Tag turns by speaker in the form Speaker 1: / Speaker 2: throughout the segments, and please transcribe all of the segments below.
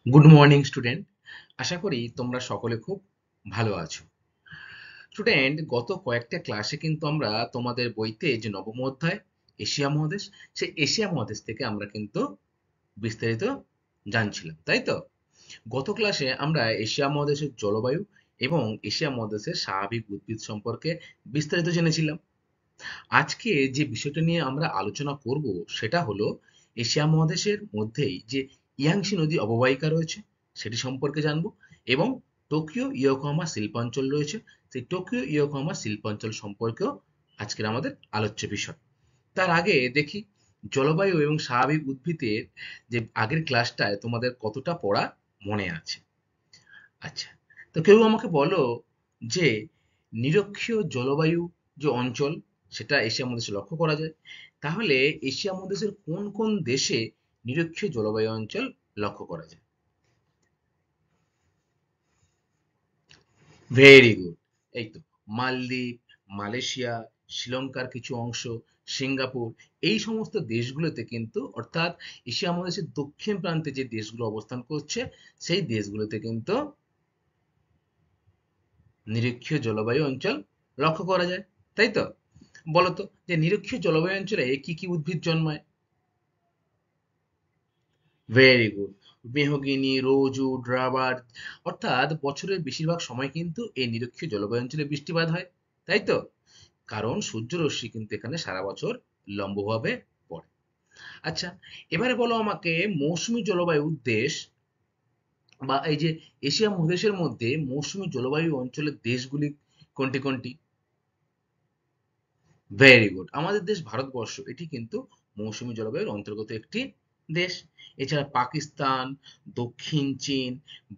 Speaker 1: Good morning student. আশা করি তোমরা সকলে খুব ভালো আছো। স্টুডেন্ট, গত কয়েকটা ক্লাসে কিন্তু আমরা তোমাদের বইতে যে নবম অধ্যায় এশিয়া মহাদেশ, সেই এশিয়া মহাদেশ থেকে আমরা কিন্তু বিস্তারিত জানছিলাম, তাই তো? গত ক্লাসে আমরা এশিয়া মহাদেশের জলবায়ু এবং এশিয়া মহাদেশের স্বাভাবিক উদ্ভিদ সম্পর্কে বিস্তারিত জেনেছিলাম। আজকে যে বিষয়টা নিয়ে আমরা আলোচনা করব সেটা হলো এশিয়া মহাদেশের মধ্যেই যে ইয়াংশি নদী অববাহিকা রয়েছে সেটি সম্পর্কে জানবো, এবং টোকিও ইয়োকোহামা শিল্পাঞ্চল রয়েছে, সেই টোকিও ইয়োকোহামা শিল্পাঞ্চল সম্পর্কেও আজকের আমাদের আলোচ্য বিষয়। তার আগে দেখি জলবায়ু এবং স্বাভাবিক উদ্ভিদের যে আগের ক্লাসটায় তোমাদের কতটা পড়া মনে আছে। আচ্ছা, তো কেউ আমাকে বলো যে নিরক্ষীয় জলবায়ু যে অঞ্চল সেটা এশিয়া মহাদেশে লক্ষ্য করা যায়। তাহলে এশিয়া মহাদেশের কোন কোন দেশে নিরক্ষীয় জলবায়ু অঞ্চল লক্ষ্য করা যায়? Very good. এই তো মালদ্বীপ, মালয়েশিয়া, শ্রীলঙ্কার কিছু অংশ, সিঙ্গাপুর, এই সমস্ত দেশগুলোতে কিন্তু, অর্থাৎ এশিয়া মহাদেশের দক্ষিণ প্রান্তে যে দেশগুলো অবস্থান করছে সেই দেশগুলোতে কিন্তু নিরক্ষীয় জলবায়ু অঞ্চল লক্ষ্য করা যায়, তাই তো? বলতো যে নিরক্ষীয় জলবায়ু অঞ্চলে কি কি উদ্ভিদ জন্মায়? Very good. Mahogany, rosewood, rubber, অর্থাৎ বছরের বেশিরভাগ সময় কিন্তু এই নিরক্ষীয় জলবায়ু অঞ্চলে বৃষ্টিপাত হয়, তাই তো? কারণ সূর্যরশ্মি কিন্তু এখানে সারা বছর লম্বভাবে পড়ে। আচ্ছা, এবারে বলো আমাকে মৌসুমী জলবায়ুর দেশ বা এই যে এশিয়া মহাদেশের মধ্যে মৌসুমী জলবায়ু অঞ্চলের দেশগুলি কোনটি কোনটি? Very good. আমাদের দেশ ভারতবর্ষ এটি কিন্তু মৌসুমী জলবায়ুর অন্তর্গত একটি দেশ। এছাড়া পাকিস্তান, দক্ষিণ চীন,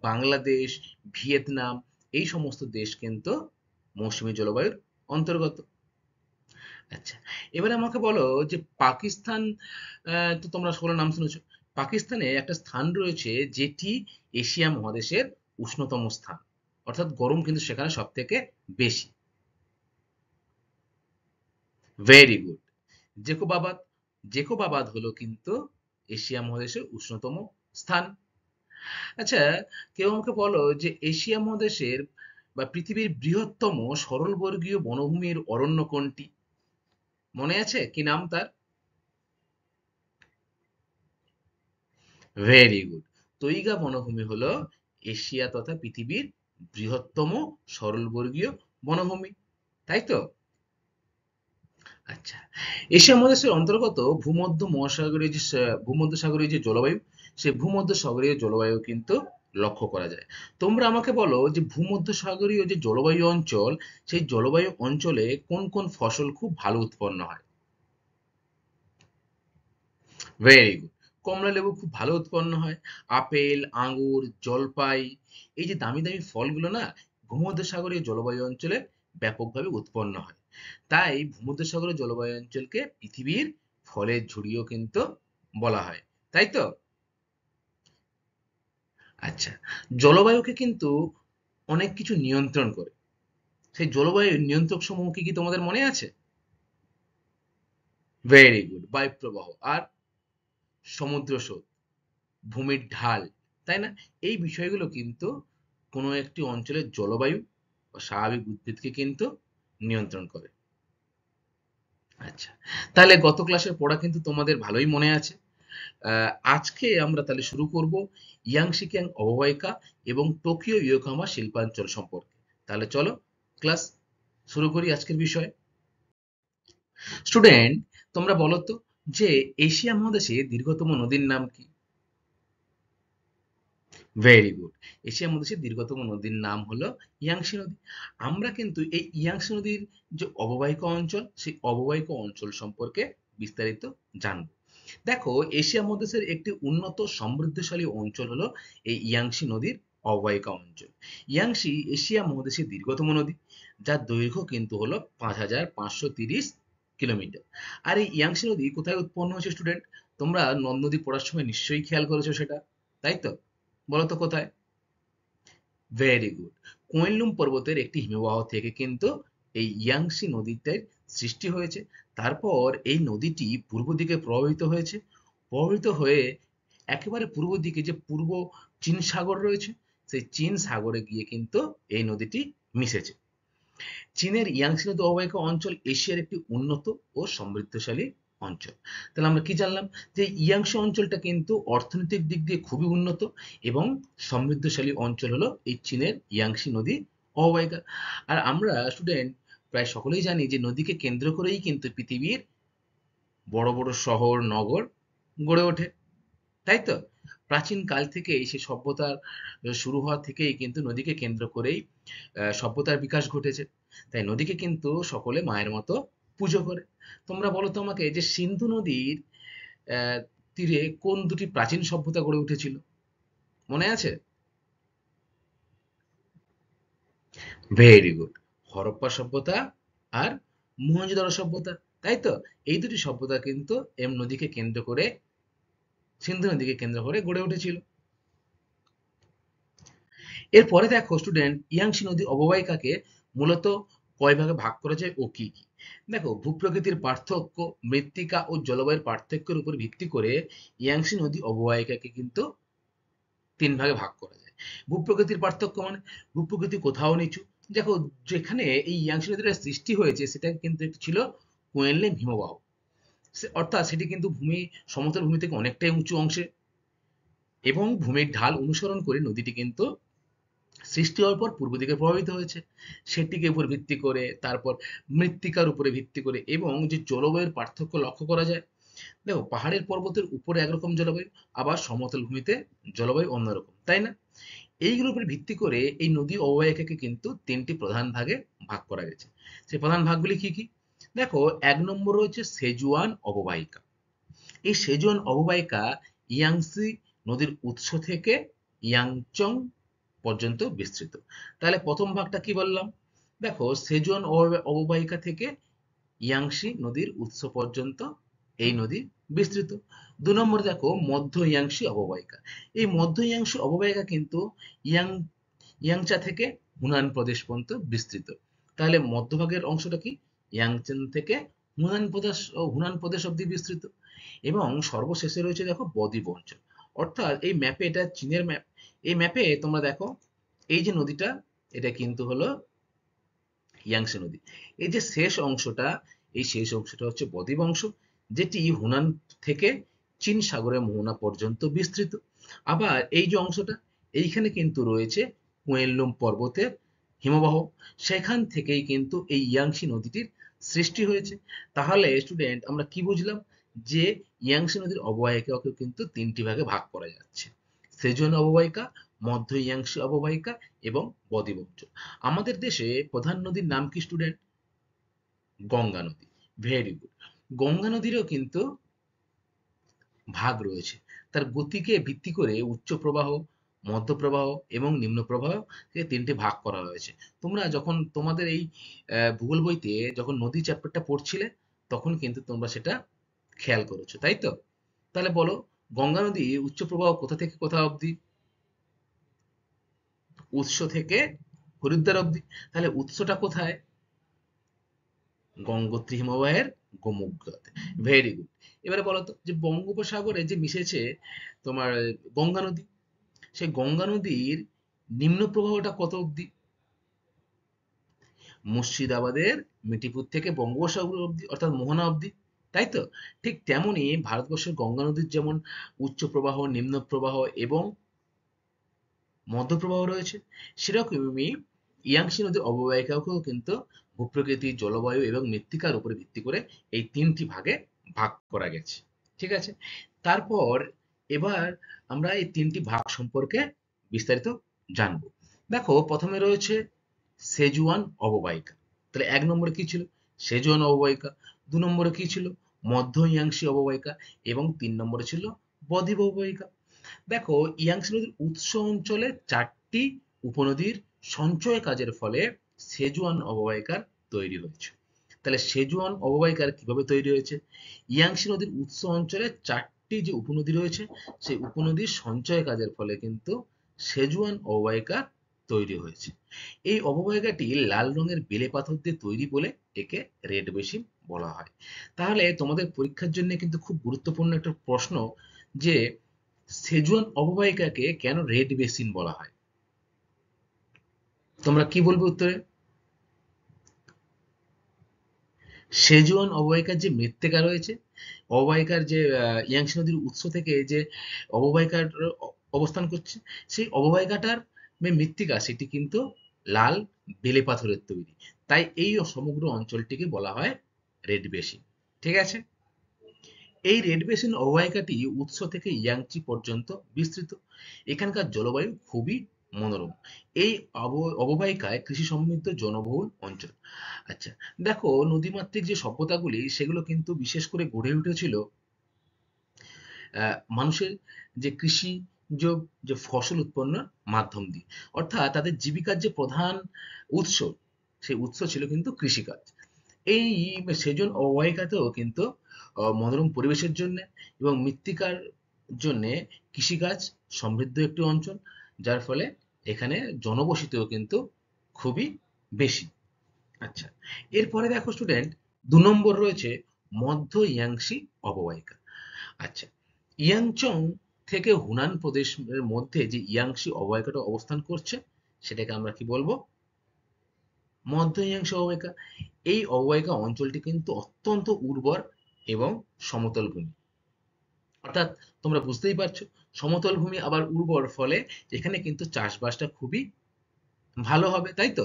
Speaker 1: বাংলাদেশ, ভিয়েতনাম, এই সমস্ত দেশ কিন্তু মৌসুমী জলবায়ুর অন্তর্গত। আচ্ছা, এবারে আমাকে বলো যে পাকিস্তান, তো তোমরা সকলের নাম শুনেছো। পাকিস্তানে একটা স্থান রয়েছে যেটি এশিয়া মহাদেশের উষ্ণতম স্থান, অর্থাৎ গরম কিন্তু সেখানে সব থেকে বেশি। Very good. জেকোবাবাদ। জেকোবাবাদ হলো কিন্তু এশিয়া মহাদেশের উষ্ণতম স্থান। আচ্ছা, কেউ আমাকে বলো যে এশিয়া মহাদেশের বা পৃথিবীর বৃহত্তম সরলবর্গীয় বনভূমির অরণ্য কোনটি? মনে আছে কি নাম তার? Very good. তৈগা বনভূমি হলো এশিয়া তথা পৃথিবীর বৃহত্তম সরলবর্গীয় বনভূমি, তাই তো? আচ্ছা, এশিয়া মহাদেশের অন্তর্গত ভূমধ্য মহাসাগরীয় যে ভূমধ্যসাগরীয় যে জলবায়ু, সেই ভূমধ্যসাগরীয় জলবায়ু কিন্তু লক্ষ্য করা যায়। তোমরা আমাকে বলো যে ভূমধ্যসাগরীয় যে জলবায়ু অঞ্চল, সেই জলবায়ু অঞ্চলে কোন কোন ফসল খুব ভালো উৎপন্ন হয়? Very good. কমলা লেবু খুব ভালো উৎপন্ন হয়। আপেল, আঙ্গুর, জলপাই, এই যে দামি দামি ফলগুলো না, ভূমধ্যসাগরীয় জলবায়ু অঞ্চলে ব্যাপকভাবে উৎপন্ন হয়। তাই ভূমধ্যসাগরীয় জলবায়ু অঞ্চলকে পৃথিবীর ফলের ঝুড়িও কিন্তু বলা হয়, তাই তো? আচ্ছা, জলবায়ুকে কিন্তু অনেক কিছু নিয়ন্ত্রণ করে। সেই জলবায়ুর নিয়ন্ত্রক সমূহ কি কি তোমাদের মনে আছে? Very good. বায়ুপ্রবাহ আর সমুদ্র স্রোত, ভূমির ঢাল, তাই না? এই বিষয়গুলো কিন্তু কোনো একটি অঞ্চলের জলবায়ু বা স্বাভাবিক উদ্ভিদকে কিন্তু নিয়ন্ত্রণ করে। আচ্ছা, তাহলে গত ক্লাসের পড়া কিন্তু তোমাদের ভালোই মনে আছে। আজকে আমরা তাহলে শুরু করব ইয়াংশিকিয়াং অববাহিকা এবং টোকিও ইয়োকোহামা শিল্পাঞ্চল সম্পর্কে। তাহলে চলো ক্লাস শুরু করি আজকের বিষয়। স্টুডেন্ট, তোমরা বলো তো যে এশিয়া মহাদেশে দীর্ঘতম নদীর নাম কি? Very good. এশিয়া মহাদেশের দীর্ঘতম নদীর নাম হলো ইয়াংশি নদী। আমরা কিন্তু এই ইয়াংশি নদীর যে অববাহিকা অঞ্চল, সেই অববাহিকা অঞ্চল সম্পর্কে বিস্তারিত জানবো। দেখো, এশিয়া মহাদেশের একটি উন্নত সমৃদ্ধশালী অঞ্চল হলো এই ইয়াংশি নদীর অববাহিকা অঞ্চল। ইয়াংশি এশিয়া মহাদেশের দীর্ঘতম নদী, যার দৈর্ঘ্য কিন্তু হলো 5,530 কিলোমিটার। আর এই ইয়াংশি নদী কোথায় উৎপন্ন হয়েছে স্টুডেন্ট? তোমরা নদ নদী পড়ার সময় নিশ্চয়ই খেয়াল করেছো সেটা, তাই তো? বলো তো কোথায়? Very good. কুনলুন পর্বতের একটি হিমবাহ থেকে কিন্তু এই ইয়াংশি নদীটার সৃষ্টি হয়েছে। তারপর এই নদীটি পূর্ব দিকে প্রবাহিত হয়ে একেবারে পূর্ব দিকে যে পূর্ব চীন সাগর রয়েছে, সেই চীন সাগরে গিয়ে কিন্তু এই নদীটি মিশেছে। চীনের ইয়াংসি নদী অববাহিকা অঞ্চল এশিয়ার একটি উন্নত ও সমৃদ্ধশালী অঞ্চল। তাহলে আমরা কি জানলাম, যে ইয়াংসি অঞ্চলটা কিন্তু অর্থনৈতিক দিক দিয়ে খুবই উন্নত এবং সমৃদ্ধশালী অঞ্চল হলো এই চীনের ইয়াংসি নদী অববাহিকা। আর আমরা স্টুডেন্ট প্রায় সকলেই জানি যে নদীকে কেন্দ্র করেই কিন্তু পৃথিবীর বড় বড় শহর নগর গড়ে ওঠে, তাই তো? প্রাচীন কাল থেকেই সে সভ্যতার শুরু হওয়া থেকেই কিন্তু নদীকে কেন্দ্র করেই সভ্যতার বিকাশ ঘটেছে। তাই নদীকে কিন্তু সকলে মায়ের মতো পুজো করে। তোমরা বলো তো আমাকে, যে সিন্ধু নদীর তীরে কোন দুটি প্রাচীন সভ্যতা গড়ে উঠেছিল, মনে আছে? Very good. হরপ্পা সভ্যতা আর মহেঞ্জোদারো সভ্যতা, তাই তো? এই দুটি সভ্যতা কিন্তু নদীকে কেন্দ্র করে, সিন্ধু নদীকে কেন্দ্র করে গড়ে উঠেছিল। এরপরে দেখো স্টুডেন্ট, ইয়াংসি নদী অববাহিকাকে মূলত কয় ভাগে ভাগ করা যায় ও কি কি? দেখো, ভূপ্রকৃতির পার্থক্য, মৃত্তিকা ও জলবায়ুর পার্থক্যের উপর ভিত্তি করে ইয়াংসি নদী অববাহিকাকে কিন্তু তিন ভাগে ভাগ করা যায়। ভূপ্রকৃতির পার্থক্য মানে ভূপ্রকৃতি কোথাও নিচু। দেখো, যেখানে এই ইয়াংসি নদীর সৃষ্টি হয়েছে সেটা কিন্তু একটি ছিল কোয়েনলেম হিমবাহ। অর্থাৎ সেটি কিন্তু সমতল ভূমি থেকে অনেকটাই উঁচু অংশে, এবং ভূমির ঢাল অনুসরণ করে নদীটি কিন্তু সৃষ্টি হওয়ার পর পূর্ব দিকে প্রভাবিত হয়েছে। সেটিকে উপর ভিত্তি করে, তারপর মৃত্তিকার উপরে ভিত্তি করে, এবং যে জলবায়ুর পার্থক্য লক্ষ্য করা যায়। দেখো, পাহাড়ের পর্বতের উপরে একরকম জলবায়ু, আবার সমতল ভূমিতে জলবায়ু অন্যরকম, তাই না? এইগুলোর উপর ভিত্তি করে এই নদী অববাহিকাকে কিন্তু তিনটি প্রধান ভাগে ভাগ করা গেছে। সেই প্রধান ভাগগুলি কি কি? দেখো, এক নম্বর রয়েছে সেজুয়ান অববাহিকা। এই সেজুয়ান অববাহিকা ইয়াংসি নদীর উৎস থেকে ইয়াংচং পর্যন্ত বিস্তৃত। তাহলে প্রথম ভাগটা কি বললাম? দেখো, সেজুয়ান অববাহিকা থেকে ইয়াংসি নদীর উৎস পর্যন্ত এই নদী বিস্তৃত। দু নম্বর দেখো, মধ্য ইয়াংসি অববাহিকা। এই মধ্য ইয়াংসি অববাহিকা কিন্তু ইয়াং ইয়াংচা থেকে হুনান প্রদেশ পর্যন্ত বিস্তৃত। তাহলে মধ্যভাগের অংশটা কি? ইয়াংচেন থেকে হুনান প্রদেশ অব্দি বিস্তৃত। এবং সর্বশেষে রয়েছে দেখো বদ্বীপ অঞ্চল। অর্থাৎ এই ম্যাপে, এটা চীনের ম্যাপ, এই ম্যাপে তোমরা দেখো এই যে নদীটা, এটা কিন্তু হলো ইয়াংসি নদী। এই যে শেষ অংশটা, এই শেষ অংশটা হচ্ছে বদ্বীপ অংশ, যেটি হুনান থেকে চীন সাগরের মোহনা পর্যন্ত বিস্তৃত। আবার এই যে অংশটা, এইখানে কিন্তু রয়েছে কুয়েনলুন পর্বতের হিমবাহ, সেখান থেকেই কিন্তু এই ইয়াংসি নদীটির সৃষ্টি হয়েছে। তাহলে স্টুডেন্ট, আমরা কি বুঝলাম? যে ইয়াংসি নদীর অববাহিকাকে কিন্তু তিনটি ভাগে ভাগ করা যাচ্ছে: সেজুয়ান অববাহিকা, মধ্য ইয়াংসি অববাহিকা এবং বদ্বীপ অঞ্চল। আমাদের দেশে প্রধান নদীর নাম কি স্টুডেন্ট? গঙ্গা নদী। Very good. গঙ্গা নদীরও কিন্তু ভাগ রয়েছে। তার গতিকে ভিত্তি করে উচ্চ প্রবাহ, মধ্য প্রবাহ এবং নিম্ন প্রবাহ কে তিনটে ভাগ করা হয়েছে। তোমরা যখন তোমাদের এই ভূগোল বইতে যখন নদী চ্যাপ্টারটা পড়ছিলে, তখন কিন্তু তোমরা সেটা খেয়াল করেছো, তাই তো? তাহলে বলো, গঙ্গা নদী উচ্চ প্রবাহ কোথা থেকে কোথা অবধি? উৎস থেকে হরিদ্বার অবধি। তাহলে উৎসটা কোথায়? গঙ্গোত্রী হিমবাহের গোমুখতে। Very good. এবারে বলো তো, যে বঙ্গোপসাগরে যে মিশেছে তোমার গঙ্গা নদী, সেই গঙ্গা নদীর নিম্ন প্রবাহটা কত অবধি? মুর্শিদাবাদের মিঠিপুর থেকে বঙ্গোপসাগর অবধি, অর্থাৎ মোহনা অবধি, তাই তো? ঠিক তেমনি ভারতবর্ষের গঙ্গা নদীর যেমন উচ্চ প্রবাহ, নিম্ন প্রবাহ এবং মধ্যপ্রবাহ রয়েছে, সেরকমই ইয়াংসি নদীর অববাহিকাকেও কিন্তু ভূপ্রকৃতি, জলবায়ু এবং মৃত্তিকার উপরে ভিত্তি করে এই তিনটি ভাগে ভাগ করা গেছে। ঠিক আছে? তারপর এবার আমরা এই তিনটি ভাগ সম্পর্কে বিস্তারিত জানব। দেখো, প্রথমে রয়েছে সেজুয়ান অববাহিকা। তাহলে এক নম্বরে কি ছিল? সেজুয়ান অববাহিকা। দু নম্বরে কি ছিল? মধ্য ইয়াংসি অববাহিকা। এবং তিন নম্বরে ছিল বদ্বীপ অববাহিকা। দেখো, ইয়াংসি নদীর উৎস অঞ্চলে চারটি উপনদীর সঞ্চয় কাজের ফলে সেজুয়ান অববাহিকার তৈরি হয়েছে। তাহলে সেজুয়ান অববাহিকার কিভাবে তৈরি হয়েছে? ইয়াংসি নদীর উৎস অঞ্চলে চারটি যে উপনদী রয়েছে, সেই উপনদীর সঞ্চয় কাজের ফলে কিন্তু সেজুয়ান অববাহিকা তৈরি হয়েছে। এই অববাহিকাটি লাল রঙের বেলে পাথর দিয়ে তৈরি বলে একে রেড বেসিন বলা হয়। তাহলে তোমাদের পরীক্ষার জন্য কিন্তু খুব গুরুত্বপূর্ণ একটা প্রশ্ন, যে সেজুয়ান অববাহিকাকে কেন রেড বেসিন বলা হয়? তোমরা কি বলবে উত্তরে? সেজুয়ান অববাহিকার যে মৃত্তিকা রয়েছে, অববাহিকার যে ইয়াংসি নদীর উৎস থেকে যে অববাহিকার অবস্থান করছে, সেই অববাহিকাটার যে মৃত্তিকা সেটি কিন্তু লাল বেলে পাথরের তৈরি। তাই এই সমগ্র অঞ্চলটিকে বলা হয় রেড বেসিন। ঠিক আছে? এই রেড বেসিন অববাহিকাটি উৎস থেকে ইয়াংচি পর্যন্ত বিস্তৃত। এখানকার জলবায়ু খুবই মনোরম। এই অববাহিকায় কৃষি সমৃদ্ধ জনবহুল অঞ্চল। আচ্ছা, দেখো নদীমাতৃক যে সভ্যতাগুলি সেগুলো কিন্তু বিশেষ করে গড়ে উঠেছিল মানুষের যে কৃষিজ যে ফসল উৎপন্নের মাধ্যম দিয়ে, অর্থাৎ তাদের জীবিকার যে প্রধান উৎস, সেই উৎস ছিল কিন্তু কৃষিকাজ। এই সেজন অববাহিকাতেও কিন্তু মনোরম পরিবেশের জন্য এবং মৃত্তিকার জন্য কৃষিকাজ সমৃদ্ধ একটি অঞ্চল, যার ফলে এখানে জনবসতিও কিন্তু খুবই বেশি। আচ্ছা, এরপরে দেখো স্টুডেন্ট, ২ নম্বর রয়েছে মধ্য ইয়াংসি অববাহিকা। আচ্ছা, ইয়াংচং থেকে হুনান প্রদেশের মধ্যে যে ইয়াংসি অববাহিকাটা অবস্থান করছে, সেটাকে আমরা কি বলবো? মধ্য ইয়াংসি অববাহিকা। এই অববাহিকা অঞ্চলটি কিন্তু অত্যন্ত উর্বর এবং সমতল ভূমি। অর্থাৎ তোমরা বুঝতেই পারছো, সমতল ভূমি আবার উর্বর, ফলে এখানে কিন্তু চাষবাসটা খুবই ভালো হবে, তাই তো?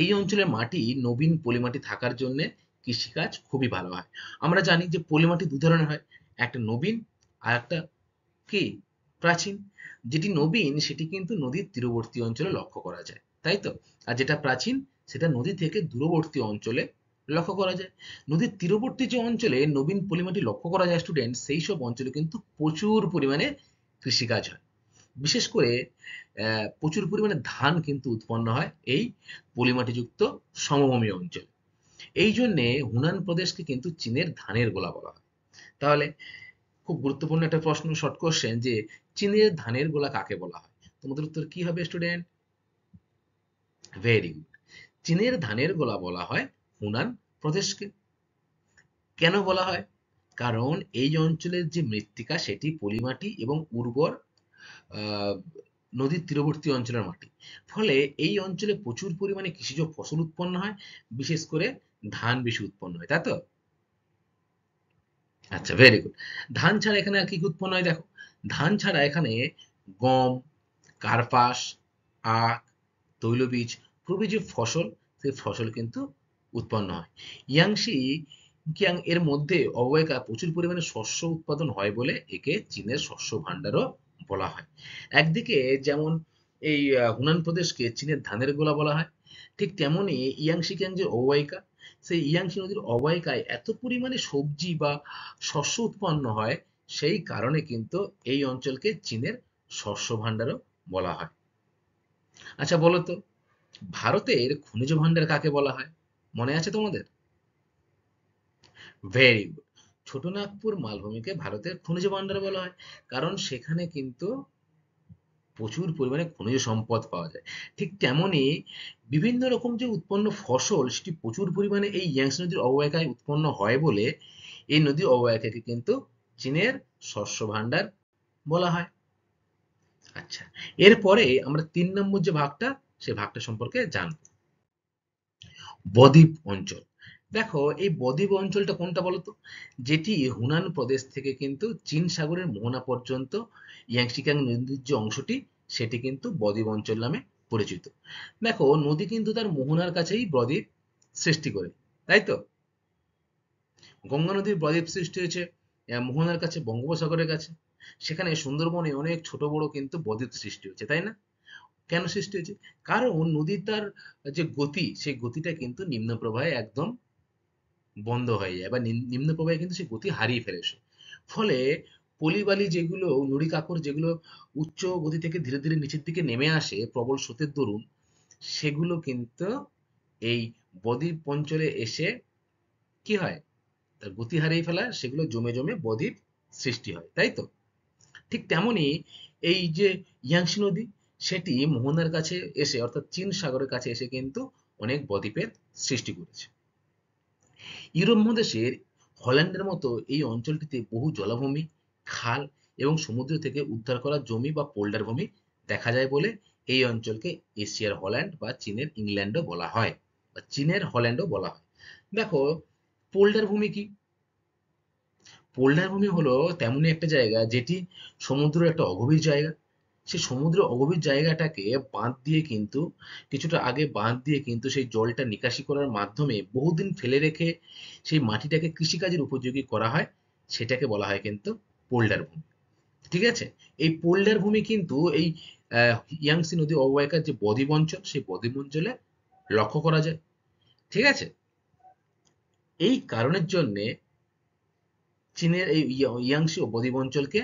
Speaker 1: এই অঞ্চলের মাটি নবীন পলিমাটি থাকার জন্য কৃষিকাজ খুবই ভালো হয়। আমরা জানি যে পলিমাটি দু ধরনের হয়, একটা নবীন আর একটা কি প্রাচীন। যেটি নবীন সেটি কিন্তু নদীর তীরবর্তী অঞ্চলে লক্ষ্য করা যায়, তাই তো? আর যেটা প্রাচীন সেটা নদী থেকে দূরবর্তী অঞ্চলে লক্ষ্য করা যায়। নদীর তীরবর্তী যে অঞ্চলে নবীন পলিমাটি লক্ষ্য করা যায় স্টুডেন্ট, সেই সব অঞ্চলে কিন্তু প্রচুর পরিমাণে কৃষিকাজ হয়। বিশেষ করে প্রচুর পরিমাণে ধান কিন্তু উৎপন্ন হয় এই পলিমাটিযুক্ত সমভূমি অঞ্চলে। এই জন্যে হুনান প্রদেশকে কিন্তু চীনের ধানের গোলা বলা হয়। তাহলে খুব গুরুত্বপূর্ণ একটা প্রশ্ন, শর্ট কোশ্চেন, যে চীনের ধানের গোলা কাকে বলা হয়? তোমাদের উত্তর কি হবে স্টুডেন্ট? Very good. চীনের ধানের গোলা বলা হয় হুনান প্রদেশকে। কেন বলা হয়? কারণ এই অঞ্চলের যে মৃত্তিকা সেটি পলিমাটি এবং উর্বর, আহ, নদীর তীরবর্তী অঞ্চলের মাটি। ফলে এই অঞ্চলে প্রচুর পরিমাণে কৃষিজ ফসল উৎপন্ন হয়, বিশেষ করে ধান বেশি উৎপন্ন হয়, তাই তো? আচ্ছা, ভেরি গুড। ধান ছাড়া এখানে আর কি কি উৎপন্ন হয় দেখো। ধান ছাড়া এখানে গম, কার্পাস, আখ, তৈলবীজ প্রভৃতি যে ফসল, সেই ফসল কিন্তু উৎপন্ন হয়। ইয়াংশি কিয়াং এর মধ্যে অববাহিকা প্রচুর পরিমাণে শস্য উৎপাদন হয় বলে একে চীনের শস্য ভাণ্ডারও বলা হয়। একদিকে যেমন এই হুনান প্রদেশকে চীনের ধানের গোলা বলা হয়, ঠিক তেমনি ইয়াংশি কিয়াং যে অববাহিকা, সেই ইয়াংশি নদীর অববাহিকায় এত পরিমাণে সবজি বা শস্য উৎপন্ন হয়, সেই কারণে কিন্তু এই অঞ্চলকে চীনের শস্য ভাণ্ডারও বলা হয়। আচ্ছা বলো তো, ভারতের খনিজ ভাণ্ডার কাকে বলা হয়? মনে আছে তোমাদের? Very good. ছোটনাগপুর মালভূমিকে ভারতের খনিজ ভাণ্ডার বলা হয়, কারণ সেখানে কিন্তু প্রচুর পরিমাণে খনিজ সম্পদ পাওয়া যায়। ঠিক তেমনি বিভিন্ন রকম যে উৎপন্ন ফসল সেটি প্রচুর পরিমাণে এই ইয়াংসি নদীর অববাহিকায় উৎপন্ন হয় বলে এই নদীর অববাহিকাকে কিন্তু চীনের শস্য ভাণ্ডার বলা হয়। আচ্ছা, এরপরে আমরা ৩ নম্বর যে ভাগটা, সে ভাগটা সম্পর্কে জানব। বদ্বীপ অঞ্চল। দেখো এই বদ্বীপ অঞ্চলটা কোনটা বলতো? যেটি হুনান প্রদেশ থেকে কিন্তু চীন সাগরের মোহনা পর্যন্ত ইয়াংশিকিয়াং নদীর যে অংশটি, সেটি কিন্তু বদ্বীপ অঞ্চল নামে পরিচিত। দেখো নদী কিন্তু তার মোহনার কাছেই বদ্বীপ সৃষ্টি করে, তাই তো? গঙ্গা নদীর বদ্বীপ সৃষ্টি হয়েছে মোহনার কাছে, বঙ্গোপসাগরের কাছে। সেখানে সুন্দরবনে অনেক ছোট বড় কিন্তু বদ্বীপ সৃষ্টি হচ্ছে, তাই না? কেন সৃষ্টি হয়েছে? কারণ নদীর তার যে গতি, সেই গতিটা কিন্তু নিম্ন প্রবাহে একদম বন্ধ হয়ে যায়, বা নিম্ন প্রবাহে কিন্তু সেই গতি হারিয়ে ফেলে সে। ফলে পলিবালি যেগুলো, নুড়ি কাকর যেগুলো উচ্চ গতি থেকে ধীরে ধীরে নিচের দিকে নেমে আসে প্রবল স্রোতের দরুন, সেগুলো কিন্তু এই বদ্বীপ অঞ্চলে এসে কি হয়, তার গতি হারিয়ে ফেলা, সেগুলো জমে জমে বদ্বীপ সৃষ্টি হয়, তাই তো? ঠিক তেমনি এই যে ইয়াংশি নদী, সেটি মোহনার কাছে এসে, অর্থাৎ চীন সাগরের কাছে এসে কিন্তু অনেক বদ্বীপের সৃষ্টি করেছে। ইউরোপ মহাদেশের হল্যান্ডের মতো এই অঞ্চলটিতে বহু জলাভূমি, খাল এবং সমুদ্র থেকে উদ্ধার করা জমি বা পোল্ডার ভূমি দেখা যায় বলে এই অঞ্চলকে এশিয়ার হল্যান্ড বা চীনের ইংল্যান্ডও বলা হয়, বা চীনের হল্যান্ডও বলা হয়। দেখো, পোল্ডার ভূমি কি? পোল্ডার ভূমি হলো তেমনই একটা জায়গা যেটি সমুদ্রের একটা অগভীর জায়গা। সেই সমুদ্রের অগভীর জায়গাটাকে বাঁধ দিয়ে কিন্তু, কিছুটা আগে বাঁধ দিয়ে কিন্তু সেই জলটা নিকাশি করার মাধ্যমে বহুদিন ফেলে রেখে সেই মাটিটাকে কৃষিকাজের উপযোগী করা হয়। সেটাকে বলা হয় কিন্তু পোল্ডার ভূমি। ঠিক আছে? এই পোল্ডার ভূমি কিন্তু এই ইয়াংসি নদী অববাহিকার যে বদ্বীপ অঞ্চল, সেই বদ্বীপ অঞ্চলে লক্ষ্য করা যায়। ঠিক আছে? এই কারণের জন্যে চীনের এই ইয়াংশি বদ্বীপ অঞ্চলকে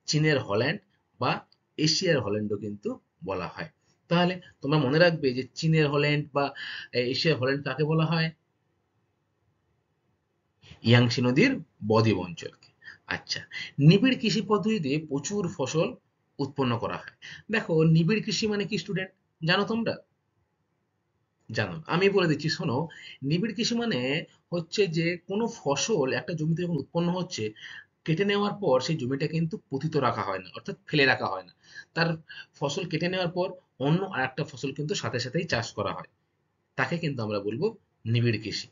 Speaker 1: চীনের হল্যান্ড বা এশিয়ার হল্যান্ডও কিন্তু বলা হয়। তাহলে তোমরা মনে রাখবে যে চীনের হল্যান্ড বা এশিয়ার হল্যান্ড কাকে বলা হয়? ইয়াংশি নদীর বদ্বীপ অঞ্চলকে। আচ্ছা, নিবিড় কৃষি পদ্ধতিতে প্রচুর ফসল উৎপন্ন করা হয়। দেখো, নিবিড় কৃষি মানে কি স্টুডেন্ট? জানো তোমরা? জানো, আমি বলে দিচ্ছি শোনো। নিবিড় কৃষি মানে হচ্ছে যে কোনো ফসল একটা জমিতে যখন উৎপন্ন হচ্ছে, কেটে নেওয়ার পর সেই জমিটা কিন্তু পতিত রাখা হয় না, অর্থাৎ ফেলে রাখা হয় না। তার ফসল কেটে নেওয়ার পর অন্য আরেকটা ফসল কিন্তু সাথে সাথেই চাষ করা হয়। তাকে কিন্তু আমরা বলবো নিবিড় কৃষি।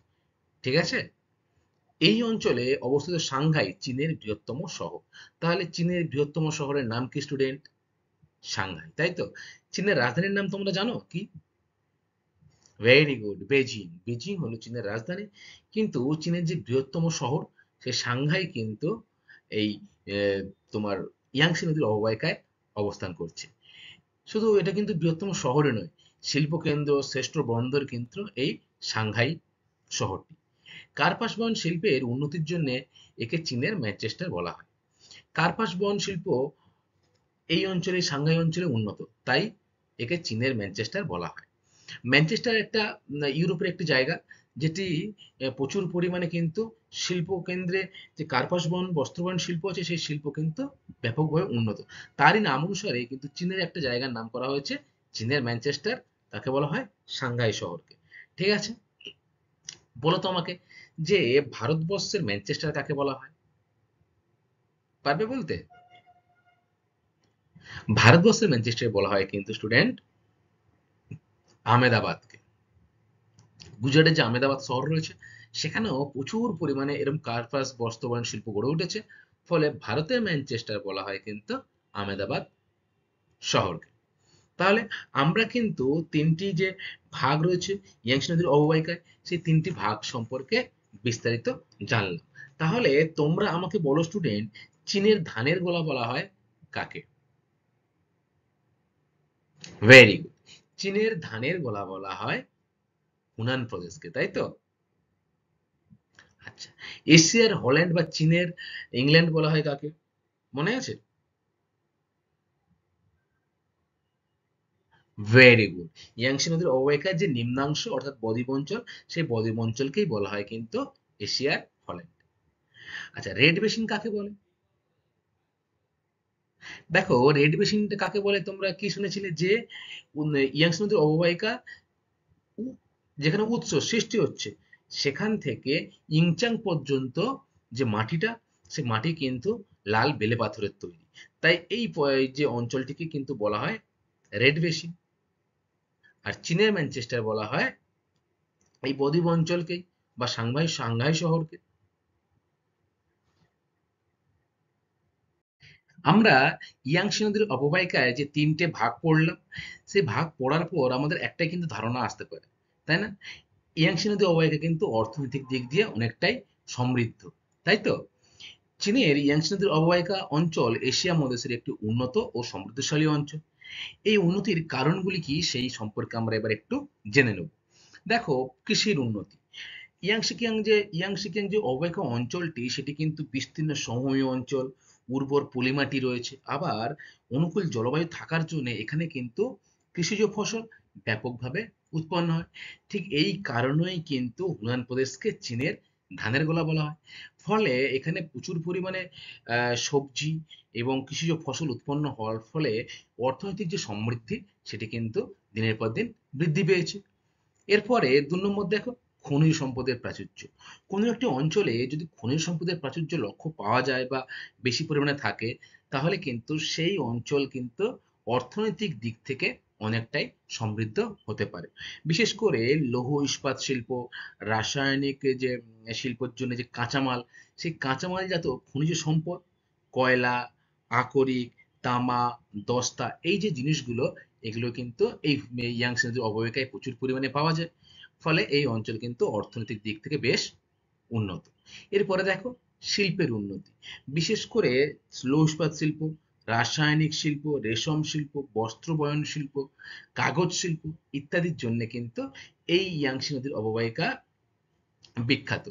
Speaker 1: ঠিক আছে? এই অঞ্চলে অবস্থিত সাংহাই চীনের বৃহত্তম শহর। তাহলে চীনের বৃহত্তম শহরের নাম কি স্টুডেন্ট? সাংহাই, তাই তো? চীনের রাজধানীর নাম তোমরা জানো কি? Very good, Beijing. বেজিং হলো চীনের রাজধানী। কিন্তু চীনের যে বৃহত্তম শহর, সে সাংহাই কিন্তু এই তোমার ইয়াংসি নদীর অববাহিকায় অবস্থান করছে। শুধু এটা কিন্তু বৃহত্তম শহরে নয়, শিল্পকেন্দ্র, শ্রেষ্ঠ বন্দর কিন্তু এই সাংহাই শহরটি। কার্পাস বয়ন শিল্পের উন্নতির জন্য একে চীনের ম্যানচেস্টার বলা হয়। কার্পাস বয়ন শিল্প এই অঞ্চলে, সাংহাই অঞ্চলে উন্নত, তাই একে চীনের ম্যানচেস্টার বলা হয়। ম্যানচেস্টার একটা ইউরোপের একটি জায়গা, যেটি প্রচুর পরিমাণে কিন্তু শিল্প কেন্দ্রে, যে কার্পাস বয়ন বস্ত্রবয়ন শিল্প আছে, সেই শিল্প কিন্তু ব্যাপকভাবে উন্নত। তারই নাম অনুসারে কিন্তু চীনের একটা জায়গার নাম করা হয়েছে চীনের ম্যানচেস্টার। তাকে বলা হয় সাংহাই শহরকে। ঠিক আছে? বলো তো আমাকে, যে ভারতবর্ষের ম্যানচেস্টার কাকে বলা হয়? পারবে বলতে? ভারতবর্ষের ম্যানচেস্টার বলা হয় কিন্তু স্টুডেন্ট আহমেদাবাদকে। গুজরাটের যে আহমেদাবাদ শহর রয়েছে, সেখানেও প্রচুর পরিমাণে এরকম কার্পাস বস্ত্রবয়ন শিল্প গড়ে উঠেছে। ফলে ভারতের ম্যানচেস্টার বলা হয় কিন্তু আহমেদাবাদ শহরকে। তাহলে আমরা কিন্তু তিনটি যে ভাগ রয়েছে ইয়াংসি নদীর অববাহিকায়, সেই তিনটি ভাগ সম্পর্কে বিস্তারিত জানলাম। তাহলে তোমরা আমাকে বলো স্টুডেন্ট, চীনের ধানের গোলা বলা হয় কাকে? Very good. চীনের ধানের গোলা বলা হয় হুনান প্রদেশকে, তাই তো? আচ্ছা, এশিয়ার হল্যান্ড বা চীনের ইংল্যান্ড বলা হয় কাকে? মনে আছে? Very good. ইয়াংসি নদীর অববাহিকার যে নিম্নাংশ অর্থাৎ বদ্বীপ অঞ্চল, সেই বদ্বীপ অঞ্চলকেই বলা হয় কিন্তু এশিয়ার হল্যান্ড। আচ্ছা, রেড বেসিন কাকে বলে? দেখো, রেড বেসিনটা কাকে বলে তোমরা কি শুনেছিলে? যে ইয়াংসি নদীর অববাহিকা উ- যেখানে উৎস সৃষ্টি হচ্ছে, সেখান থেকে ইংচাং পর্যন্ত যে মাটিটা, সে মাটি কিন্তু লাল বেলে পাথরের তৈরি। তাই এই যে অঞ্চলটিকে কিন্তু বলা হয় রেড বেসিন। আর চীনের ম্যানচেস্টার বলা হয় এই বদ্বীপ অঞ্চলকেই, বা সাংহাই সাংহাই শহরকে। আমরা ইয়াংসি নদীর অববাহিকায় যে তিনটে ভাগ পড়লাম, সেই ভাগ পড়ার পর আমাদের একটাই কিন্তু ধারণা আসতে পারে, তাই না? ইয়াংসি নদী অববাহিকা কিন্তু অর্থনৈতিক দিক দিয়ে অনেকটাই সমৃদ্ধ, তাই তো? চীনের ইয়াংসি নদীর অববাহিকা অঞ্চল এশিয়া মহাদেশের একটি উন্নত ও সমৃদ্ধশালী অঞ্চল। এই উন্নতির কারণগুলি কি, সেই সম্পর্কে আমরা এবার একটু জেনে নেব। দেখো, কৃষির উন্নতি। ইয়াংশিকিয়াং যে অববাহিকা অঞ্চলটি, সেটি কিন্তু বিস্তীর্ণ সমভূমি অঞ্চল, উর্বর পলিমাটি রয়েছে, আবার অনুকূল জলবায়ু থাকার জন্য এখানে কিন্তু কৃষিজ ফসল ব্যাপকভাবে উৎপন্ন হয়। ঠিক এই কারণেই কিন্তু হুনান প্রদেশকে চীনের ধানের গোলা বলা হয়। ফলে এখানে প্রচুর পরিমাণে সবজি এবং কৃষিজ ফসল উৎপন্ন হওয়ার ফলে অর্থনৈতিক যে সমৃদ্ধি, সেটি কিন্তু দিনের পর দিন বৃদ্ধি পেয়েছে। এরপরে ২ নম্বর দেখো, খনিজ সম্পদের প্রাচুর্য। কোনো একটি অঞ্চলে যদি খনিজ সম্পদের প্রাচুর্য লক্ষ্য পাওয়া যায় বা বেশি পরিমাণে থাকে, তাহলে কিন্তু সেই অঞ্চল কিন্তু অর্থনৈতিক দিক থেকে অনেকটাই সমৃদ্ধ হতে পারে। বিশেষ করে লৌহ ইস্পাত শিল্প, রাসায়নিক যে শিল্পের জন্য যে কাঁচামাল, সেই কাঁচামালজাত খনিজ সম্পদ, কয়লা, আকরিক, তামা, দস্তা, এই যে জিনিসগুলো, এগুলো কিন্তু এই ইয়াংসি নদীর অববাহিকায় প্রচুর পরিমাণে পাওয়া যায়। ফলে এই অঞ্চল কিন্তু অর্থনৈতিক দিক থেকে বেশ উন্নত। এরপরে দেখো শিল্পের উন্নতি, বিশেষ করে লৌহ ইস্পাত শিল্প, রাসায়নিক শিল্প, রেশম শিল্প, বস্ত্র বয়ন শিল্প, কাগজ শিল্প ইত্যাদির জন্য কিন্তু এই ইয়াংসি নদীর অববাহিকা বিখ্যাত।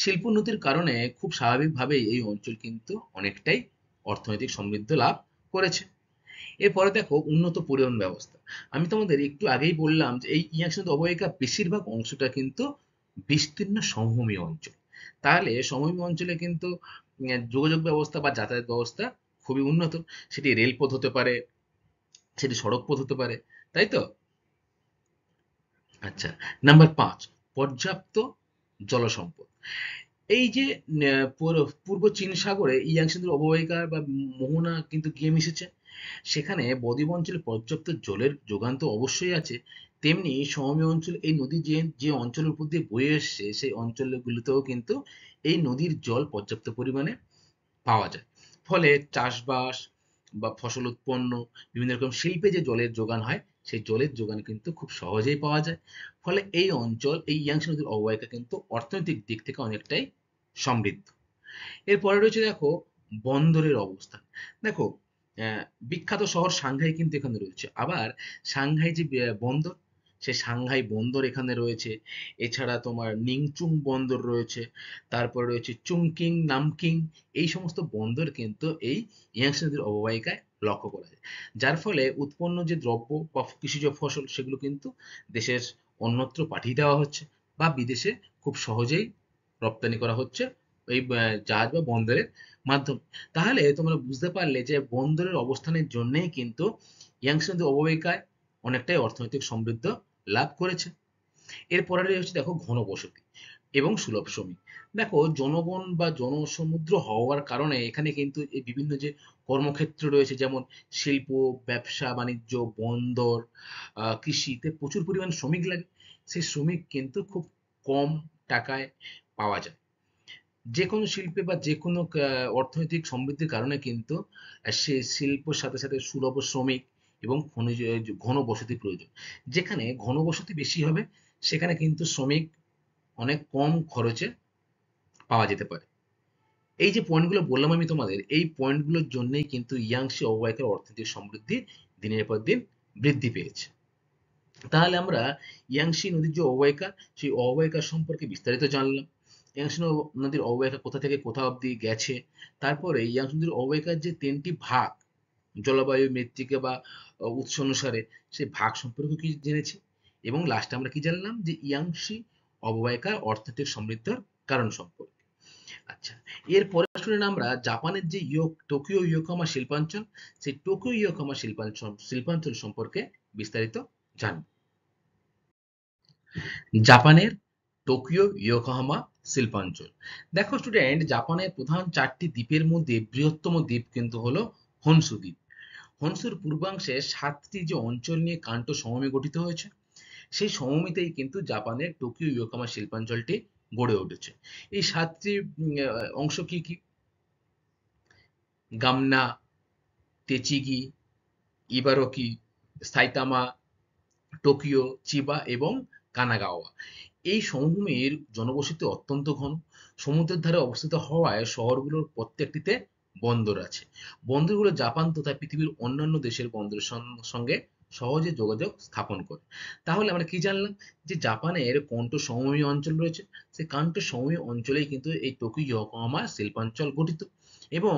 Speaker 1: শিল্পোন্নতির কারণে খুব স্বাভাবিকভাবেই এই অঞ্চল কিন্তু অনেকটাই অর্থনৈতিক সমৃদ্ধি লাভ করেছে। এরপরে দেখো উন্নত পরিবহন ব্যবস্থা। আমি তোমাদের একটু আগেই বললাম যে এই ইয়াংসি নদী অববাহিকা বেশিরভাগ অংশটা কিন্তু বিস্তীর্ণ সমভূমি অঞ্চল। তাহলে সমভূমি অঞ্চলে কিন্তু যোগাযোগ ব্যবস্থা বা যাতায়াত ব্যবস্থা খুবই উন্নত। সেটি রেলপথ হতে পারে, সেটি সড়ক পথ হতে পারে, তাই তো? আচ্ছা, নাম্বার ৫, পর্যাপ্ত জলসম্পদ। এই যে পূর্ব চীন সাগরে ইয়াংসি নদীর অববাহিকা বা মোহনা কিন্তু গিয়ে মিশেছে, সেখানে বদ্বীপ অঞ্চলে পর্যাপ্ত জলের যোগান তো অবশ্যই আছে। তেমনি সমভূমি অঞ্চল, এই নদী যে যে অঞ্চলের উপর দিয়ে বয়ে এসছে সেই অঞ্চলগুলিতেও কিন্তু এই নদীর জল পর্যাপ্ত পরিমাণে পাওয়া যায়। ফলে চাষবাস বা ফসল উৎপন্ন, বিভিন্ন রকম শিল্পে যে জলের যোগান হয়, সেই জলের যোগান কিন্তু খুব সহজেই পাওয়া যায়। ফলে এই অঞ্চল, এই ইয়াংসি নদীর অববাহিকা কিন্তু অর্থনৈতিক দিক থেকে অনেকটাই সমৃদ্ধ। এরপরে রয়েছে দেখো বন্দরের অবস্থান। দেখো বিখ্যাত শহর সাংহাই কিন্তু এখানে রয়েছে। আবার সাংহাই যে বন্দর, সে সাংহাই বন্দর এখানে রয়েছে। এছাড়া তোমার নিংচুং বন্দর রয়েছে, তারপরে রয়েছে চুংকিং, নামকিং, এই সমস্ত বন্দর কিন্তু এই ইয়াংসি নদীর অববাহিকায় লক্ষ্য করা যায়। যার ফলে উৎপন্ন যে দ্রব্য বা কৃষিজ ফসল, সেগুলো কিন্তু দেশের অন্যত্র পাঠিয়ে দেওয়া হচ্ছে বা বিদেশে খুব সহজেই রপ্তানি করা হচ্ছে এই জাহাজ বা বন্দরের মাধ্যমে। তাহলে তোমরা বুঝতে পারলে যে বন্দরের অবস্থানের জন্যই কিন্তু ইয়াংসি নদী অববাহিকায় অনেকটাই অর্থনৈতিক সমৃদ্ধ লাভ করেছে। এরপরে রয়েছে দেখো ঘনবসতি এবং সুলভ শ্রমিক। দেখো জনগণ বা জনসমুদ্র হওয়ার কারণে এখানে কিন্তু এই বিভিন্ন যে কর্মক্ষেত্র রয়েছে, যেমন শিল্প, ব্যবসা বাণিজ্য, বন্দর, কৃষিতে প্রচুর পরিমাণ শ্রমিক লাগে। সেই শ্রমিক কিন্তু খুব কম টাকায় পাওয়া যায়। যেকোনো শিল্পে বা যেকোনো অর্থনৈতিক সমৃদ্ধির কারণে কিন্তু সে শিল্পের সাথে সাথে সুলভ শ্রমিক এবং খনিজ ঘনবসতি প্রয়োজন। যেখানে ঘনবসতি বেশি হবে, সেখানে কিন্তু শ্রমিক অনেক কম খরচে পাওয়া যেতে পারে। এই যে পয়েন্টগুলো বললাম আমি তোমাদের, এই পয়েন্টগুলোর জন্যই কিন্তু ইয়াংসি অববাহিকার অর্থনৈতিক সমৃদ্ধি দিনের পর দিন বৃদ্ধি পেয়েছে। তাহলে আমরা ইয়াংসি নদীর যে অববাহিকা, সেই অববাহিকা সম্পর্কে বিস্তারিত জানলাম। ইয়াংসি নদীর অববাহিকা কোথা থেকে কোথা অবধি গেছে। তারপরে ইয়াংসি নদীর অববাহিকার যে ৩টি ভাগ, জলবায়ু, মৃত্তিকা বা উৎস অনুসারে, সেই ভাগ সম্পর্কে কি জেনেছি। এবং লাস্টে আমরা কি জানলাম, যে ইয়াংসি অববাহিকার অর্থনৈতিক সমৃদ্ধির কারণ সম্পর্কে। আচ্ছা, এরপরে স্টুডেন্ট আমরা জাপানের যে টোকিও ইয়োকোহামা শিল্পাঞ্চল, সেই টোকিও ইয়োকোহামা শিল্পাঞ্চল সম্পর্কে বিস্তারিত জানব। জাপানের টোকিও ইয়োকোহামা শিল্পাঞ্চল। দেখো স্টুডেন্ট, জাপানের প্রধান 4টি দ্বীপের মধ্যে বৃহত্তম দ্বীপ কিন্তু হলো হনসু দ্বীপ। হনসুর পূর্বাংশে 7টি যে অঞ্চল নিয়ে কান্টো সমভূমি গঠিত হয়েছে, সেই সমভূমিতেই কিন্তু জাপানের টোকিও ইয়োকোহামা শিল্পাঞ্চলটি গড়ে উঠেছে। এই 7টি অংশ কি কি? গামনা, তেচিগি, ইবারকি, সাইতামা, টোকিও, চিবা এবং কানাগাওয়া। এই সমভূমির জনবসতি অত্যন্ত ঘন। সমুদ্রের ধারে অবস্থিত হওয়ায় শহরগুলোর প্রত্যেকটিতে বন্দর আছে। বন্দরগুলো জাপান তথা পৃথিবীর অন্যান্য দেশের বন্দরের সঙ্গে সহজে যোগাযোগ স্থাপন করে। তাহলে আমরা কি জানলাম, যে জাপানের কোনটো সমভূমি অঞ্চল রয়েছে, সেই কান্টো সমভূমি অঞ্চলেই কিন্তু এই টোকিও ইয়োকোহামা শিল্পাঞ্চল গঠিত এবং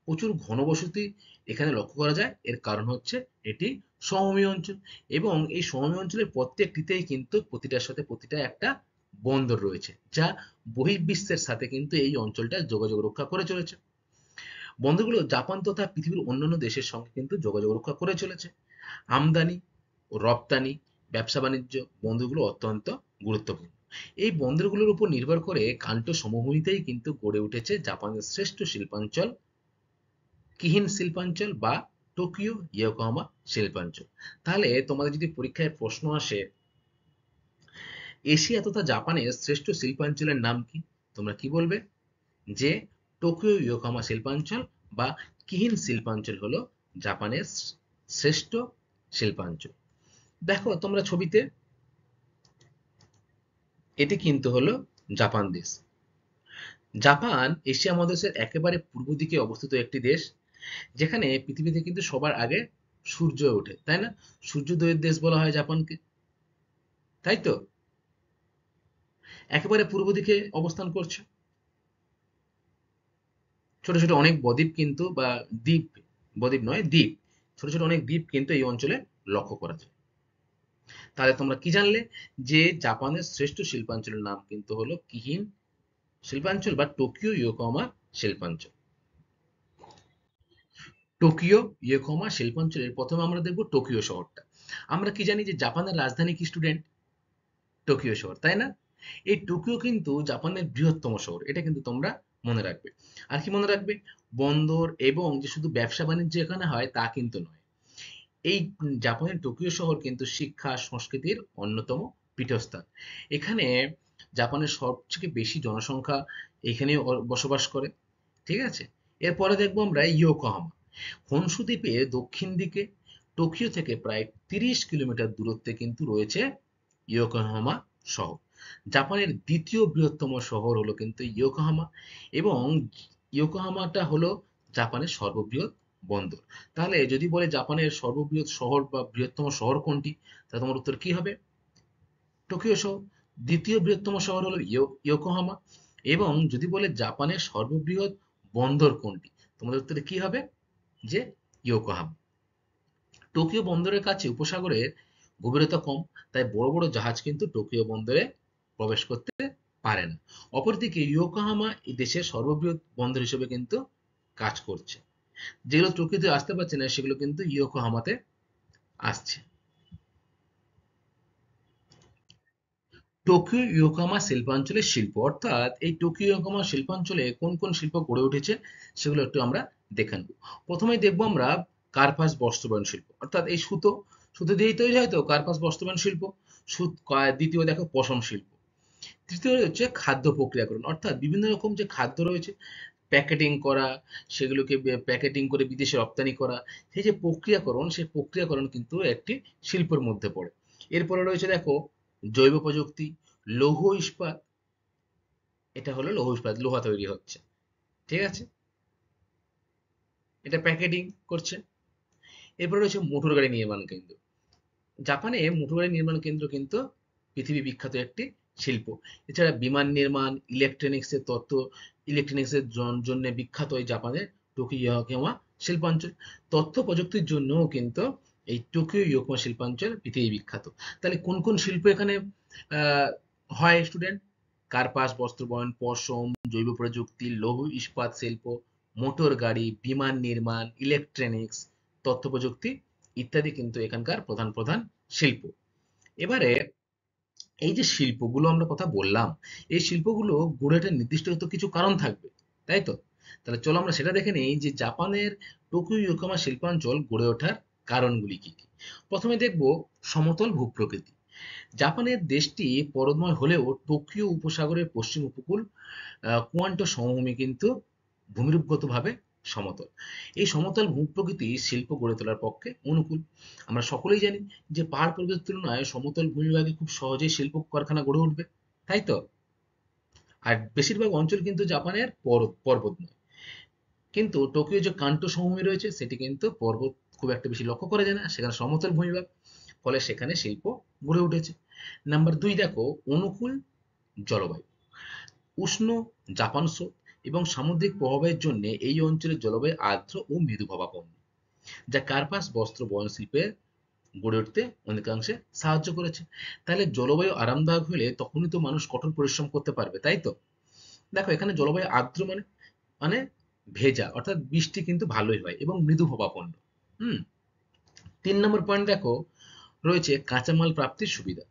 Speaker 1: প্রচুর ঘনবসতি এখানে লক্ষ্য করা যায়। এর কারণ হচ্ছে এটি সমভূমি অঞ্চল এবং এই সমভূমি অঞ্চলের প্রত্যেকটিতেই কিন্তু প্রতিটার সাথে প্রতিটা একটা বন্দর রয়েছে, যা বহির্বিশ্বের সাথে কিন্তু এই অঞ্চলটা যোগাযোগ রক্ষা করে চলেছে। বন্দরগুলো জাপান তথা পৃথিবীর অন্যান্য দেশের সঙ্গে কিন্তু যোগাযোগ রক্ষা করে চলেছে। আমদানি ও রপ্তানি, ব্যবসা বাণিজ্য বন্দরগুলো অত্যন্ত গুরুত্বপূর্ণ। এই বন্দরগুলোর উপর নির্ভর করে কান্টো সমভূমিতেই কিন্তু গড়ে উঠেছে জাপানের শ্রেষ্ঠ শিল্পাঞ্চল কিহিন শিল্পাঞ্চল বা টোকিও ইয়োকোহামা শিল্পাঞ্চল। তাহলে তোমাদের যদি পরীক্ষায় প্রশ্ন আসে এশিয়া তথা জাপানের শ্রেষ্ঠ শিল্পাঞ্চলের নাম কি, তোমরা কি বলবে? যে টোকিও ইয়োকোহামা শিল্পাঞ্চল বা কিহিন শিল্পাঞ্চল হলো জাপানের শ্রেষ্ঠ শিল্পাঞ্চল। দেখো তোমরা ছবিতে, এটি কিন্তু হলো জাপান দেশ। জাপান এশিয়া মহাদেশের একেবারে পূর্ব দিকে অবস্থিত একটি দেশ, যেখানে পৃথিবীতে কিন্তু সবার আগে সূর্য ওঠে, তাই না? সূর্যোদয়ের দেশ বলা হয় জাপানকে, তাই তো? একেবারে পূর্ব দিকে অবস্থান করছে। ছোট ছোট অনেক বদ্বীপ কিন্তু বা দ্বীপ, বদ্বীপ নয় দ্বীপ, ছোট ছোট অনেক দ্বীপ কিন্তু এই অঞ্চলে লক্ষ্য করা যায়। তাহলে তোমরা কি জানলে? যে জাপানের শ্রেষ্ঠ শিল্পাঞ্চলের নাম কিন্তু হলো কিহিন শিল্পাঞ্চল বা টোকিও ইয়োকোহামা শিল্পাঞ্চল। টোকিও ইয়োকোহামা শিল্পাঞ্চলের প্রথমে আমরা দেখব টোকিও শহরটা। আমরা কি জানি যে জাপানের রাজধানী কি স্টুডেন্ট? টোকিও শহর, তাই না? এই টোকিও কিন্তু জাপানের বৃহত্তম শহর, এটা কিন্তু তোমরা মনে রাখবে। আর কি মনে রাখবে? বন্দর এবং যে শুধু ব্যবসা বাণিজ্য এখানে হয় তা কিন্তু নয়। এই জাপানের টোকিও শহর কিন্তু শিক্ষা সংস্কৃতির অন্যতম পীঠস্থান। এখানে জাপানের সবথেকে বেশি জনসংখ্যা এখানে বসবাস করে। ঠিক আছে? এরপরে দেখবো আমরা ইয়োকোহামা। হনশু দ্বীপের দক্ষিণ দিকে টোকিও থেকে প্রায় 30 কিলোমিটার দূরত্বে কিন্তু রয়েছে ইয়োকোহামা শহর। জাপানের দ্বিতীয় বৃহত্তম শহর হলো কিন্তু ইয়োকোহামা, এবং ইয়োকোহামাটা হলো জাপানের সর্ববৃহৎ বন্দর। তাহলে যদি বলে জাপানের সর্ববৃহৎ শহর বা বৃহত্তম শহর কোনটি, তাহলে তোমার উত্তর কি হবে? টোকিও শহর। দ্বিতীয় বৃহত্তম শহর হলো ইয়োকোহামা। এবং যদি বলে জাপানের সর্ববৃহৎ বন্দর কোনটি, তোমাদের উত্তরে কি হবে? যে ইয়োকোহামা। টোকিও বন্দরের কাছে উপসাগরের গভীরতা কম, তাই বড় বড় জাহাজ কিন্তু টোকিও বন্দরে প্রবেশ করতে পারে না। অপরদিকে ইয়োকোহামা এই দেশের সর্ববৃহৎ বন্দর হিসেবে কিন্তু কাজ করছে। যেগুলো টোকিওতে আসতে পারছে না সেগুলো কিন্তু ইয়োকোহামাতে আসছে। টোকিও ইয়োকোহামা শিল্পাঞ্চলের শিল্প, অর্থাৎ এই টোকিও ইয়োকোহামা শিল্পাঞ্চলে কোন কোন শিল্প গড়ে উঠেছে সেগুলো একটু আমরা দেখে নেব। প্রথমেই দেখবো আমরা কার্পাস বস্ত্রবয়ন শিল্প, অর্থাৎ এই সুতো, সুতো দিয়েই তৈরি হয় তো কার্পাস বস্ত্রবয়ন শিল্প। দ্বিতীয় দেখো পশম শিল্প। তৃতীয় হচ্ছে খাদ্য প্রক্রিয়াকরণ, অর্থাৎ বিভিন্ন রকম যে খাদ্য রয়েছে প্যাকেটিং করা, সেগুলোকে প্যাকেটিং করে বিদেশে রপ্তানি করা, সেই যে প্রক্রিয়াকরণ, সেই প্রক্রিয়াকরণ কিন্তু একটি শিল্পের মধ্যে পড়ে। এরপরে রয়েছে দেখো জৈব প্রযুক্তি, লৌহ ইস্পাত। এটা হলো লৌহ ইস্পাত, লোহা তৈরি হচ্ছে। ঠিক আছে? এটা প্যাকেটিং করছে। এরপরে রয়েছে মোটর গাড়ি নির্মাণ কেন্দ্র। জাপানে মোটর গাড়ি নির্মাণ কেন্দ্র কিন্তু পৃথিবী বিখ্যাত একটি শিল্প। এছাড়া বিমান নির্মাণ, ইলেকট্রনিক্সের তথ্য, ইলেকট্রনিক্সের জন্য বিখ্যাত এই জাপানের টোকিও ইয়োকোহামা শিল্পাঞ্চল। তথ্য প্রযুক্তির জন্যও কিন্তু এই টোকিও ইয়োকোহামা শিল্পাঞ্চল পৃথিবী বিখ্যাত। তাহলে কোন কোন শিল্প এখানে আহ, হয় স্টুডেন্ট? কার্পাস বস্ত্রবয়ন, পশম, জৈব প্রযুক্তি, লৌহ ইস্পাত শিল্প, মোটর গাড়ি, বিমান নির্মাণ, ইলেকট্রনিক্স, তথ্য প্রযুক্তি ইত্যাদি কিন্তু এখানকার প্রধান প্রধান শিল্প। এবারে এই যে শিল্পগুলো আমরা কথা বললাম, এই শিল্পগুলো গড়ে ওঠার নির্দিষ্ট তো কিছু কারণ থাকবে, তাই তো? তাহলে চলো আমরা সেটা দেখে নিই যে জাপানের টোকিও ইয়োকোহামা শিল্পাঞ্চল গড়ে ওঠার কারণগুলি কি কি। প্রথমে দেখব সমতল ভূপ্রকৃতি। জাপানের দেশটি পর্বতময় হলেও টোকিও উপসাগরের পশ্চিম উপকূল কোয়ান্টো সমভূমি কিন্তু ভূমিরূপগতভাবে সমতল। এই সমতল ভূপ্রকৃতি শিল্প গড়ে তোলার পক্ষে অনুকূল। আমরা সকলেই জানি যে পাহাড় পর্বতের তুলনায় সমতল ভূমিভাগে খুব সহজেই শিল্প কারখানা গড়ে উঠবে, তাই তো? আর বেশিরভাগ অঞ্চল কিন্তু জাপানের পর্বত নয়, কিন্তু টোকিও যে কান্টো সমভূমি রয়েছে সেটি কিন্তু পর্বত খুব একটা বেশি লক্ষ্য করা যায় না, সেখানে সমতল ভূমিভাগ, ফলে সেখানে শিল্প গড়ে উঠেছে। নাম্বার দুই দেখো অনুকূল জলবায়ু। উষ্ণ জাপান স্রোত এবং সামুদ্রিক প্রভাবের জন্য এই অঞ্চলের জলবায়ু আর্দ্র ও মৃদুভাবাপন্ন, যা কার্পাস বস্ত্র বয়ন শিল্পে গড়ে উঠতে অনেকাংশে সাহায্য করেছে। তাহলে জলবায়ু আরামদায়ক হলে তখনই তো মানুষ কঠোর পরিশ্রম করতে পারবে, তাই তো? দেখো এখানে জলবায়ু আর্দ্র মানে মানে ভেজা, অর্থাৎ বৃষ্টি কিন্তু ভালোই হয় এবং মৃদুভাবাপন্ন। হুম। 3 নম্বর পয়েন্ট দেখো রয়েছে কাঁচামাল প্রাপ্তির সুবিধা।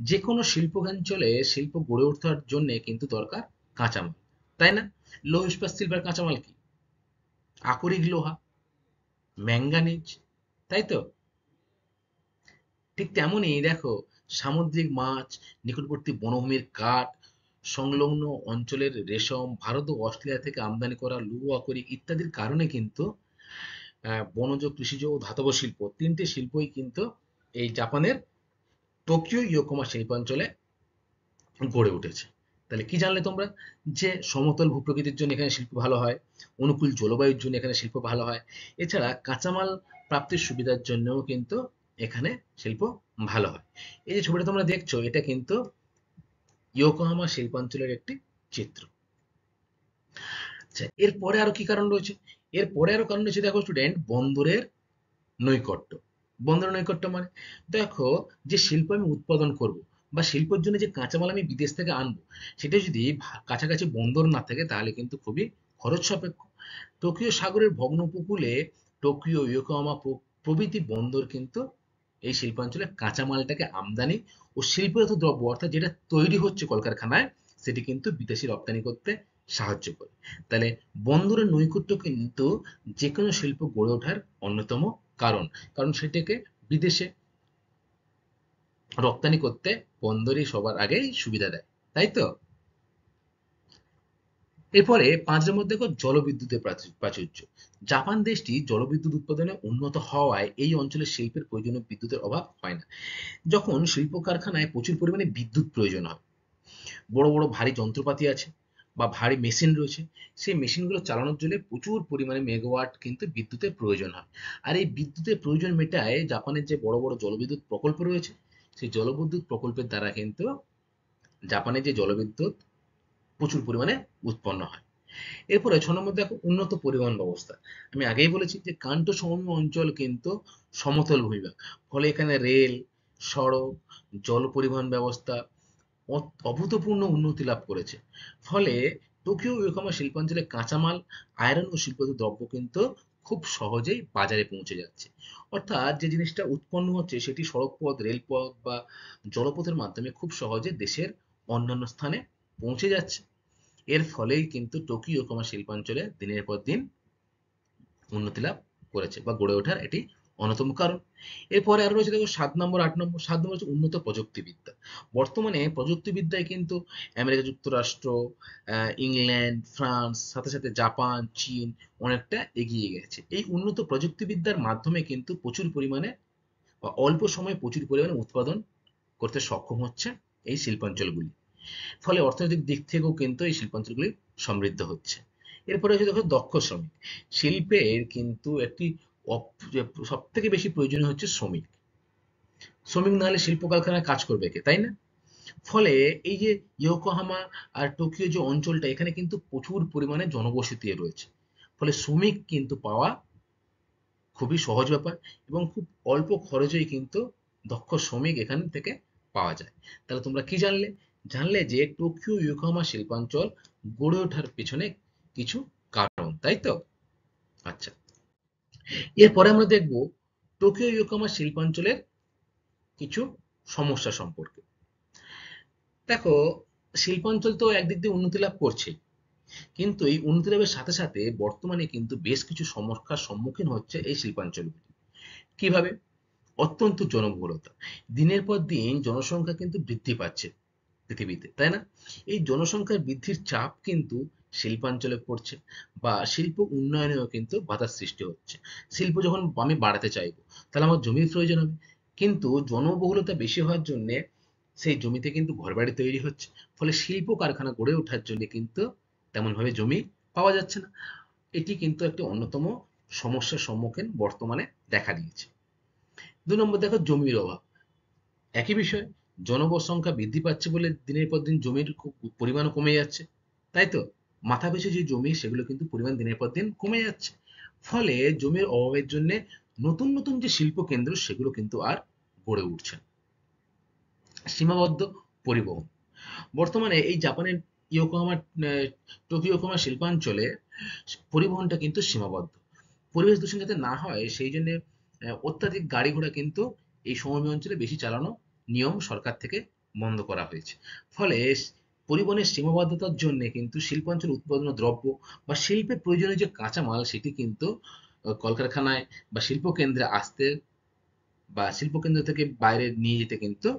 Speaker 1: যে কোনো শিল্পাঞ্চলে শিল্প গড়ে ওঠার জন্য কিন্তু দরকার কাঁচামাল, তাই না? লৌহ ইস্পাত শিল্পের কাঁচামাল কি? আকরিক লোহা। ম্যাঙ্গানিজ, তাই তো? ঠিক তেমনই দেখো, সামুদ্রিক মাছ, নিকটবর্তী বনভূমির কাঠ, সংলগ্ন অঞ্চলের রেশম, ভারত ও অস্ট্রেলিয়া থেকে আমদানি করা লৌহ আকরিক ইত্যাদির কারণে কিন্তু বনজ, কৃষিজ ও ধাতব শিল্প, তিনটে শিল্পই কিন্তু এই জাপানের টোকিও ইয়োকোমা শিল্পাঞ্চলে গড়ে উঠেছে। তাহলে কি জানলে তোমরা? যে সমতল ভূপ্রকৃতির জন্য এখানে শিল্প ভালো হয়, অনুকূল জলবায়ুর জন্য এখানে শিল্প ভালো হয়, এছাড়া কাঁচামাল প্রাপ্তির সুবিধার জন্যও কিন্তু এখানে শিল্প ভালো হয়। এই যে ছবিটা তোমরা দেখছো, এটা কিন্তু ইয়োকোহামা শিল্পাঞ্চলের একটি চিত্র। আচ্ছা, এরপরে আরো কি কারণ রয়েছে? এরপরে আরো কারণ রয়েছে, দেখো স্টুডেন্ট, বন্দরের নৈকট্য। বন্দরের নৈকট্য মানে, দেখো, যে শিল্প আমি উৎপাদন করব বা শিল্পের জন্য যে কাঁচামাল আমি বিদেশ থেকে আনবো, সেটা যদি কাছাকাছি বন্দর না থাকে তাহলে কিন্তু খুবই খরচ সাপেক্ষ। টোকিও সাগরের ভগ্ন উপকূলে টোকিও, ইয়োকোহামা প্রভৃতি বন্দর কিন্তু এই শিল্পাঞ্চলে কাঁচামালটাকে আমদানি ও শিল্পজাত দ্রব্য, অর্থাৎ যেটা তৈরি হচ্ছে কলকারখানায়, সেটি কিন্তু বিদেশে রপ্তানি করতে সাহায্য করে। তাহলে বন্দরের নৈকট্য কিন্তু যে কোনো শিল্প গড়ে ওঠার অন্যতম কারণ, কারণ সেটাকে বিদেশে রপ্তানি করতে বন্দরই সবার আগেই সুবিধা দেয়, তাই তো? এরপরে পাঁচের মধ্যে দেখো জলবিদ্যুতের প্রাচুর্য। জাপান দেশটি জলবিদ্যুৎ উৎপাদনে উন্নত হওয়ায় এই অঞ্চলের শিল্পের প্রয়োজনীয় বিদ্যুতের অভাব হয় না। যখন শিল্প কারখানায় প্রচুর পরিমাণে বিদ্যুৎ প্রয়োজন হয়, বড় বড় ভারী যন্ত্রপাতি আছে বা ভারী মেশিন রয়েছে, সেই মেশিনগুলো চালানোর জন্য প্রচুর পরিমাণে মেগাওয়াট কিন্তু বিদ্যুতের প্রয়োজন হয়। আর এই বিদ্যুতের প্রয়োজন মেটায় জাপানের যে বড় বড় জলবিদ্যুৎ প্রকল্প রয়েছে, সেই জলবিদ্যুৎ প্রকল্পের দ্বারা কিন্তু জাপানের যে জলবিদ্যুৎ প্রচুর পরিমাণে উৎপন্ন হয়। এরপরে ৬ নম্বর দেখো উন্নত পরিবহন ব্যবস্থা। আমি আগেই বলেছি যে কান্টো সমভূমি অঞ্চল কিন্তু সমতল ভূমিভাগ, ফলে এখানে রেল, সড়ক, জল পরিবহন ব্যবস্থা অভূতপূর্ণ উন্নতি লাভ করেছে। ফলে টোকিও ইয়োকোহামা শিল্পাঞ্চলে কাঁচামাল, আয়রন ও শিল্পজাত দ্রব্য কিন্তু খুব সহজেই বাজারে পৌঁছে যাচ্ছে। অর্থাৎ যে জিনিসটা উৎপন্ন হচ্ছে সেটি সড়কপথ, রেলপথ বা জলপথের মাধ্যমে খুব সহজে দেশের অন্যান্য স্থানে পৌঁছে যাচ্ছে। এর ফলেই কিন্তু টোকিও ইয়োকোহামা শিল্পাঞ্চলে দিনের পর দিন উন্নতি লাভ করেছে বা গড়ে ওঠার এটি অন্যতম কারণ। এরপরে আরো রয়েছে দেখো ৭ নম্বর, ৮ নম্বর। ৭ নম্বর হচ্ছে উন্নত প্রযুক্তিবিদ্যা। বর্তমানে প্রযুক্তিবিদ্যায় কিন্তু আমেরিকা যুক্তরাষ্ট্র, ইংল্যান্ড, ফ্রান্স, সাথে সাথে জাপান, চীন অনেকটা এগিয়ে গেছে। এই উন্নত প্রযুক্তিবিদ্যার মাধ্যমে কিন্তু প্রচুর পরিমাণে বা অল্প সময়ে প্রচুর পরিমাণে উৎপাদন করতে সক্ষম হচ্ছে এই শিল্পাঞ্চলগুলি। ফলে অর্থনৈতিক দিক থেকেও কিন্তু এই শিল্পাঞ্চলগুলি সমৃদ্ধ হচ্ছে। এরপরে হচ্ছে দেখো দক্ষ শ্রমিক। শিল্পের কিন্তু একটি সব থেকে বেশি প্রয়োজনীয় হচ্ছে শ্রমিক। শ্রমিক না হলে শিল্প কারখানায় কাজ করবে কে, তাই না? ফলে এই যে ইয়োকোহামা আর টোকিও যে অঞ্চলটা, এখানে কিন্তু প্রচুর পরিমাণে জনবসতি রয়েছে। ফলে শ্রমিক কিন্তু পাওয়া খুবই সহজ ব্যাপার এবং খুব অল্প খরচেই কিন্তু দক্ষ শ্রমিক এখান থেকে পাওয়া যায়। তাহলে তোমরা কি জানলে? জানলে যে টোকিও ইয়োকোহামা শিল্পাঞ্চল গড়ে ওঠার পেছনে কিছু কারণ, তাই তো? আচ্ছা, এরপরে আমরা দেখব টোকিও ইয়োকোহামা শিল্পাঞ্চলের কিছু সমস্যা সম্পর্কে। দেখো, শিল্পাঞ্চল তো একদিক দিয়ে উন্নতি লাভ করছে, কিন্তু এই উন্নতি লাভের সাথে সাথে বর্তমানে কিন্তু বেশ কিছু সমস্যার সম্মুখীন হচ্ছে এই শিল্পাঞ্চলগুলি। কিভাবে? অত্যন্ত জনবহুলতা। দিনের পর দিন জনসংখ্যা কিন্তু বৃদ্ধি পাচ্ছে পৃথিবীতে, তাই না? এই জনসংখ্যার বৃদ্ধির চাপ কিন্তু শিল্পাঞ্চলে পড়ছে বা শিল্প উন্নয়নেও কিন্তু বাধার সৃষ্টি হচ্ছে। শিল্প যখন আমি বাড়াতে চাইবো, তাহলে আমার জমির প্রয়োজন হবে। কিন্তু জনবহুলতা বেশি হওয়ার জন্যে সেই জমিতে কিন্তু ঘরবাড়ি তৈরি হচ্ছে। ফলে শিল্প কারখানা গড়ে ওঠার জন্য কিন্তু তেমনভাবে জমি পাওয়া যাচ্ছে না। এটি কিন্তু একটি অন্যতম সমস্যার সম্মুখীন বর্তমানে দেখা দিয়েছে। ২ নম্বর দেখো জমির অভাব। একই বিষয়, জনসংখ্যা বৃদ্ধি পাচ্ছে বলে দিনের পর দিন জমির পরিমাণও কমে যাচ্ছে, তাই তো? মাথাপিছু যে জমি সেগুলো কিন্তু পরিমাণ দিনের পর দিন কমে যাচ্ছে। ফলে জমির অভাবের জন্য নতুন নতুন যে শিল্প কেন্দ্র সেগুলো কিন্তু আর গড়ে উঠছে না। সীমাবদ্ধ পরিবহন। বর্তমানে এই জাপানের ইয়োকোহামা টোকিও ইয়োকোহামা শিল্পাঞ্চলে পরিবহনটা কিন্তু সীমাবদ্ধ। পরিবেশ দূষণ যাতে না হয় সেই জন্য অত্যাধিক গাড়ি ঘোড়া কিন্তু এই সমভূমি অঞ্চলে বেশি চালানো নিয়ম সরকার থেকে বন্ধ করা হয়েছে। ফলে পরিবহনের সীমাবদ্ধতার জন্য কিন্তু শিল্পাঞ্চল উৎপাদন দ্রব্য বা শিল্পের প্রয়োজনীয় যে কাঁচামাল সেটি কিন্তু কলকারখানায় বা শিল্পকেন্দ্রে আসতে বা শিল্পকেন্দ্র থেকে বাইরে নিয়ে যেতে কিন্তু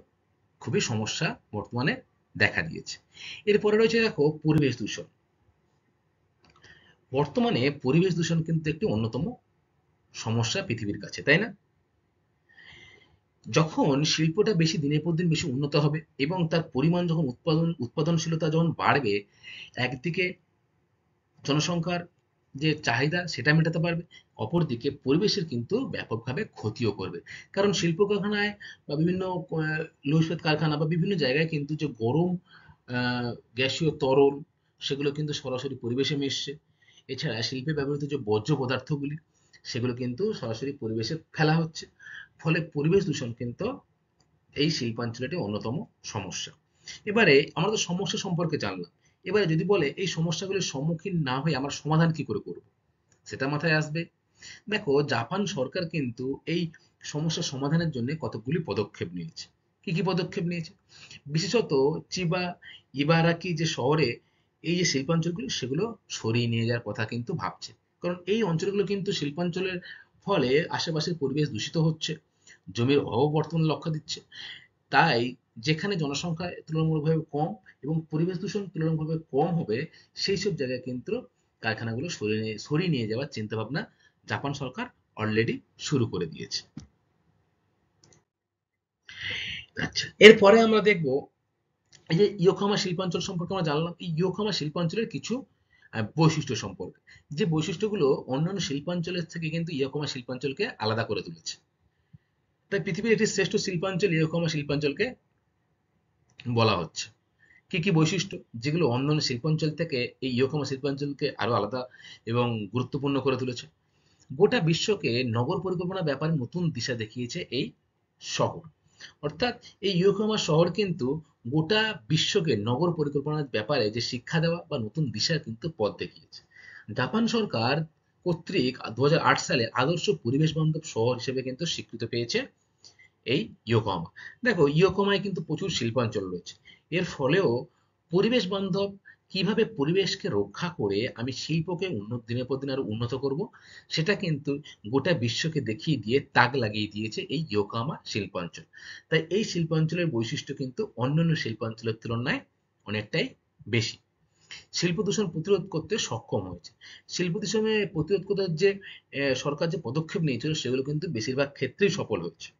Speaker 1: খুবই সমস্যা বর্তমানে দেখা দিয়েছে। এরপরে রয়েছে দেখো পরিবেশ দূষণ। বর্তমানে পরিবেশ দূষণ কিন্তু একটি অন্যতম সমস্যা পৃথিবীর কাছে, তাই না? যখন শিল্পটা বেশি দিনের পর দিন বেশি উন্নত হবে এবং তার পরিমাণ যখন উৎপাদনশীলতা যখন বাড়বে, একদিকে জনসংখ্যার যে চাহিদা সেটা মেটাতে পারবে, অপরদিকে পরিবেশের কিন্তু ব্যাপকভাবে ক্ষতিও করবে। কারণ শিল্প কারখানায় বা বিভিন্ন লৌহ ইস্পাত কারখানা বা বিভিন্ন জায়গায় কিন্তু যে গরম গ্যাসীয় তরল, সেগুলো কিন্তু সরাসরি পরিবেশে মিশছে। এছাড়া শিল্পে ব্যবহৃত যে বর্জ্য পদার্থগুলি, সেগুলো কিন্তু সরাসরি পরিবেশে ফেলা হচ্ছে। ফলে পরিবেশ দূষণ কিন্তু এই শিল্পাঞ্চলের একটি অন্যতম সমস্যা। এবারে আমরা তো সমস্যা সম্পর্কে জানলাম। এবারে যদি বলে এই সমস্যাগুলির সম্মুখীন না হয়ে আমরা সমাধান কি করে করব, সেটা মাথায় আসবে। দেখো, জাপান সরকার কিন্তু এই সমস্যা সমাধানের জন্য কতগুলি পদক্ষেপ নিয়েছে। কি কি পদক্ষেপ নিয়েছে? বিশেষত চিবা ইবারাকি যে শহরে এই যে শিল্পাঞ্চলগুলো সেগুলো সরিয়ে নিয়ে যাওয়ার কথা কিন্তু ভাবছে। কারণ এই অঞ্চলগুলো কিন্তু শিল্পাঞ্চলের ফলে আশেপাশের পরিবেশ দূষিত হচ্ছে, জমির অভাব বর্তমানে লক্ষ্য দিচ্ছে। তাই যেখানে জনসংখ্যা তুলনামূলকভাবে কম এবং পরিবেশ দূষণ তুলনামূলকভাবে কম হবে, সেই সব জায়গায় কিন্তু কারখানাগুলো সরিয়ে নিয়ে যাওয়ার চিন্তাভাবনা জাপান সরকার অলরেডি শুরু করে দিয়েছে। আচ্ছা, এরপরে আমরা দেখব এই যে ইয়োকামা শিল্পাঞ্চল সম্পর্কে আমরা জানলাম। এই ইয়োকামা শিল্পাঞ্চলের কিছু বৈশিষ্ট্য সম্পর্কে, যে বৈশিষ্ট্যগুলো অন্যান্য শিল্পাঞ্চলের থেকে কিন্তু ইয়োকামা শিল্পাঞ্চলকে আলাদা করে তুলেছে। তাই পৃথিবীর একটি শ্রেষ্ঠ শিল্পাঞ্চল ইয়োকামা শিল্পাঞ্চলকে বলা হচ্ছে। কি কি বৈশিষ্ট্য যেগুলো অন্যান্য শিল্পাঞ্চল থেকে এই ইয়োকামা শিল্পাঞ্চলকে আরো আলাদা এবং গুরুত্বপূর্ণ করে তুলেছে? গোটা বিশ্বকে নগর পরিকল্পনার ব্যাপারে নতুন দিশা দেখিয়েছে এই শহর। অর্থাৎ এই ইয়োকোহামা শহর কিন্তু গোটা বিশ্বকে নগর পরিকল্পনার ব্যাপারে যে শিক্ষা দেওয়া বা নতুন দিশার কিন্তু পথ দেখিয়েছে। জাপান সরকার কর্তৃক 2008 সালে আদর্শ পরিবেশ বান্ধব শহর হিসেবে কিন্তু স্বীকৃত পেয়েছে এই ইয়োকোহামা। দেখো, ইয়োকোহামায় কিন্তু প্রচুর শিল্পাঞ্চল রয়েছে। এর ফলেও পরিবেশ বান্ধব কিভাবে পরিবেশকে রক্ষা করে আমি শিল্পকে দিনের পর দিন আরো উন্নত করব, সেটা কিন্তু গোটা বিশ্বকে দেখিয়ে দিয়ে তাক লাগিয়ে দিয়েছে এই ইয়োকোহামা শিল্পাঞ্চল। তাই এই শিল্পাঞ্চলের বৈশিষ্ট্য কিন্তু অন্যান্য শিল্পাঞ্চলের তুলনায় অনেকটাই বেশি। শিল্প দূষণ প্রতিরোধ করতে সক্ষম হয়েছে। শিল্প দূষণে প্রতিরোধ করার যে সরকার যে পদক্ষেপ নিয়েছিল সেগুলো কিন্তু বেশিরভাগ ক্ষেত্রেই সফল হয়েছে।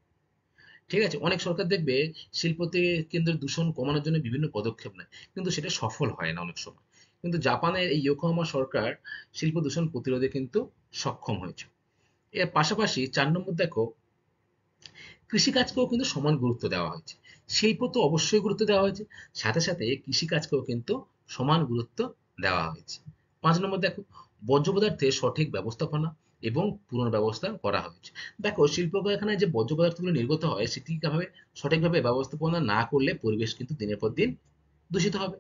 Speaker 1: ঠিক আছে, অনেক সরকার দেখবে শিল্পতে কেন্দ্রের দূষণ কমানোর জন্য বিভিন্ন পদক্ষেপ নেয়, কিন্তু সেটা সফল হয় না অনেক সময়। কিন্তু জাপানের এই ইয়োকোহামা সরকার শিল্প দূষণ প্রতিরোধে কিন্তু সক্ষম হয়েছে। এর পাশাপাশি 4 নম্বর দেখো, কৃষিকাজকেও কিন্তু সমান গুরুত্ব দেওয়া হয়েছে। শিল্প তো অবশ্যই গুরুত্ব দেওয়া হয়েছে, সাথে সাথে কৃষিকাজকেও কিন্তু সমান গুরুত্ব দেওয়া হয়েছে। 5 নম্বর দেখো, বর্জ্য পদার্থের সঠিক ব্যবস্থাপনা এবং পুনর্ব্যবস্থা করা হয়েছে। দেখো, শিল্প কারখানায় যে বর্জ্য পদার্থগুলো নির্গত হয় সেটি কিভাবে সঠিকভাবে ব্যবস্থাপনা না করলে পরিবেশ কিন্তু দিনের পর দিন দূষিত হবে।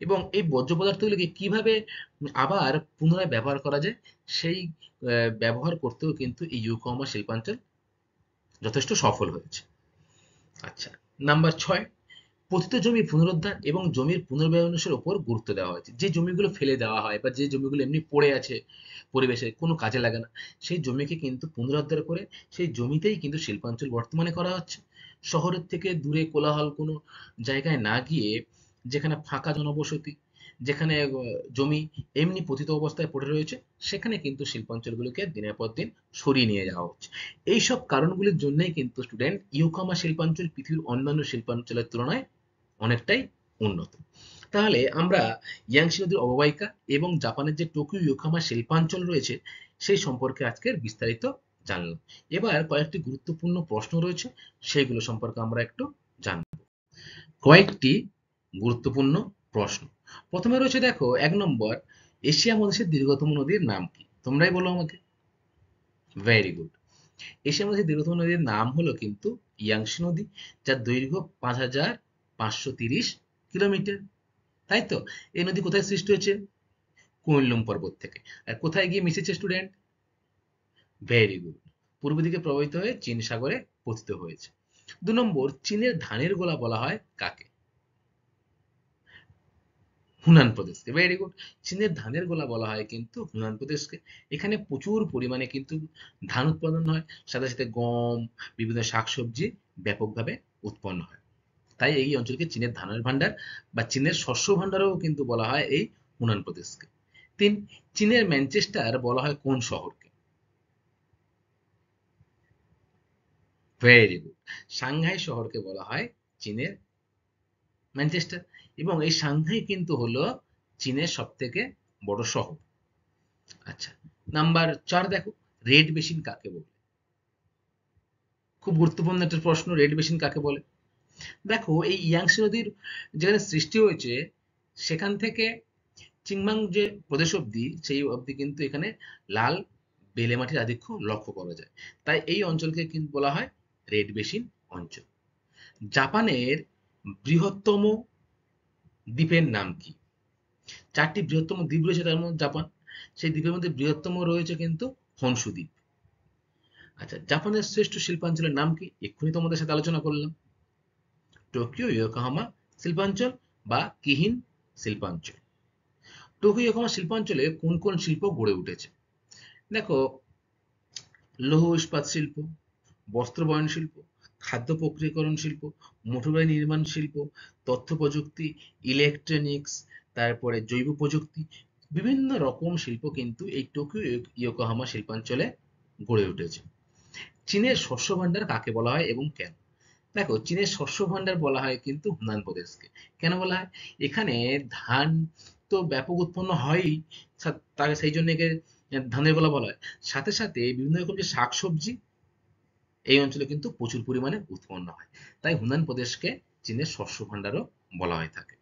Speaker 1: এবং এই বর্জ্য পদার্থগুলোকে কিভাবে আবার পুনরায় ব্যবহার করা যায়, সেই ব্যবহার করতেও কিন্তু এই ইউকোহামা শিল্পাঞ্চল যথেষ্ট সফল হয়েছে। আচ্ছা, নাম্বার 6, পতিত জমি পুনরুদ্ধার এবং জমির পুনর্ব্যবহারের উপর গুরুত্ব দেওয়া হয়েছে। যে জমিগুলো ফেলে দেওয়া হয় বা যে জমিগুলো এমনি পড়ে আছে পরিবেশে কোনো কাজে লাগে না, সেই জমিকে কিন্তু পুনরুদ্ধার করে সেই জমিতেই কিন্তু শিল্পাঞ্চল বর্তমানে করা হচ্ছে। শহরের থেকে দূরে কোলাহল কোনো জায়গায় না গিয়ে, যেখানে ফাঁকা জনবসতি, যেখানে জমি এমনি পতিত অবস্থায় পড়ে রয়েছে, সেখানে কিন্তু শিল্পাঞ্চলগুলোকে দিনের পর দিন সরিয়ে নিয়ে যাওয়া হচ্ছে। এইসব কারণগুলির জন্যই কিন্তু স্টুডেন্ট ইয়োকামা শিল্পাঞ্চল পৃথিবীর অন্যান্য শিল্পাঞ্চলের তুলনায় অনেকটাই উন্নত। তাহলে আমরা ইয়াংশি নদীর অববাহিকা এবং জাপানের যে টোকিও ইয়োকামা শিল্পাঞ্চল রয়েছে সেই সম্পর্কে আজকের বিস্তারিত জানলাম। এবার কয়েকটি গুরুত্বপূর্ণ প্রশ্ন রয়েছে, সেইগুলো সম্পর্কে আমরা একটু জানব। কয়েকটি গুরুত্বপূর্ণ প্রশ্ন। প্রথমে রয়েছে দেখো 1 নম্বর, এশিয়া মহাদেশের দীর্ঘতম নদীর নাম কি? তোমরাই বলো আমাকে। Very good. এশিয়ার মধ্যে দীর্ঘতম নদীর নাম হলো কিন্তু ইয়াংশি নদী, যার দৈর্ঘ্য 5,530 কিলোমিটার। তাই তো? এই নদী কোথায় সৃষ্টি হয়েছে? কুনলুন পর্বত থেকে। আর কোথায় গিয়ে মিশেছে স্টুডেন্ট? Very good. পূর্ব দিকে প্রবাহিত হয়ে চীন সাগরে পতিত হয়েছে। 2 নম্বর, চীনের ধানের গোলা বলা হয় কাকে? হুনান প্রদেশকে। Very good. চীনের ধানের গোলা বলা হয় কিন্তু হুনান প্রদেশকে। এখানে প্রচুর পরিমাণে কিন্তু ধান উৎপাদন হয়, সাথে সাথে গম, বিভিন্ন শাকসবজি ব্যাপকভাবে উৎপন্ন হয়। তাই এই অঞ্চলকে চীনের ধানের ভান্ডার বা চীনের শস্য ভান্ডারও কিন্তু বলা হয় এই হুনান প্রদেশকে। 3, চীনের ম্যানচেস্টার বলা হয় কোন শহরকে? Very good. সাংহাই শহরকে বলা হয় চীনের ম্যানচেস্টার, এবং এই সাংহাই কিন্তু হলো চীনের সবথেকে বড় শহর। আচ্ছা, নাম্বার 4 দেখো, রেড বেসিন কাকে বলে? খুব গুরুত্বপূর্ণ একটা প্রশ্ন, রেড বেসিন কাকে বলে? দেখো, এই ইয়াংসি নদীর যেখানে সৃষ্টি হয়েছে সেখান থেকে চিংমাং যে প্রদেশ অবধি, সেই অবধি কিন্তু এখানে লাল বেলে মাটির আধিক্য লক্ষ্য করা যায়। তাই এই অঞ্চলকে কিন্তু বলা হয় রেড বেসিন অঞ্চল। জাপানের বৃহত্তম দ্বীপের নাম কি? 4টি বৃহত্তম দ্বীপ রয়েছে তার মধ্যে জাপান, সেই দ্বীপের মধ্যে বৃহত্তম রয়েছে কিন্তু হনসু দ্বীপ। আচ্ছা, জাপানের শ্রেষ্ঠ শিল্পাঞ্চলের নাম কি? এক্ষুনি তোমাদের সাথে আলোচনা করলাম, টোকিও ইয়োকোহামা শিল্পাঞ্চল বা কিহিন শিল্পাঞ্চল। টোকিও ইয়োকোহামা শিল্পাঞ্চলে কোন কোন শিল্প গড়ে উঠেছে? দেখো, লৌহ ইস্পাত শিল্প, বস্ত্র বয়ন শিল্প, খাদ্য প্রক্রিয়াকরণ শিল্প, মোটরগাড়ি নির্মাণ শিল্প, তথ্য প্রযুক্তি, ইলেকট্রনিক্স, তারপরে জৈব প্রযুক্তি, বিভিন্ন রকম শিল্প কিন্তু এই টোকিও ইয়োকোহামা শিল্পাঞ্চলে গড়ে উঠেছে। চীনের শস্য ভান্ডার কাকে বলা হয় এবং কেন? দেখো, চীনের শস্য ভান্ডার বলা হয় কিন্তু হুনান প্রদেশকে। কেন বলা হয়? এখানে ধান তো ব্যাপক উৎপন্ন হয়ই, তার সেই জন্য একে ধানের গোলা বলা হয়। সাথে সাথে বিভিন্ন রকম যে শাকসবজি এই অঞ্চলে কিন্তু প্রচুর পরিমাণে উৎপন্ন হয়। তাই হুনান প্রদেশকে চীনের শস্য ভান্ডারও বলা হয়ে থাকে।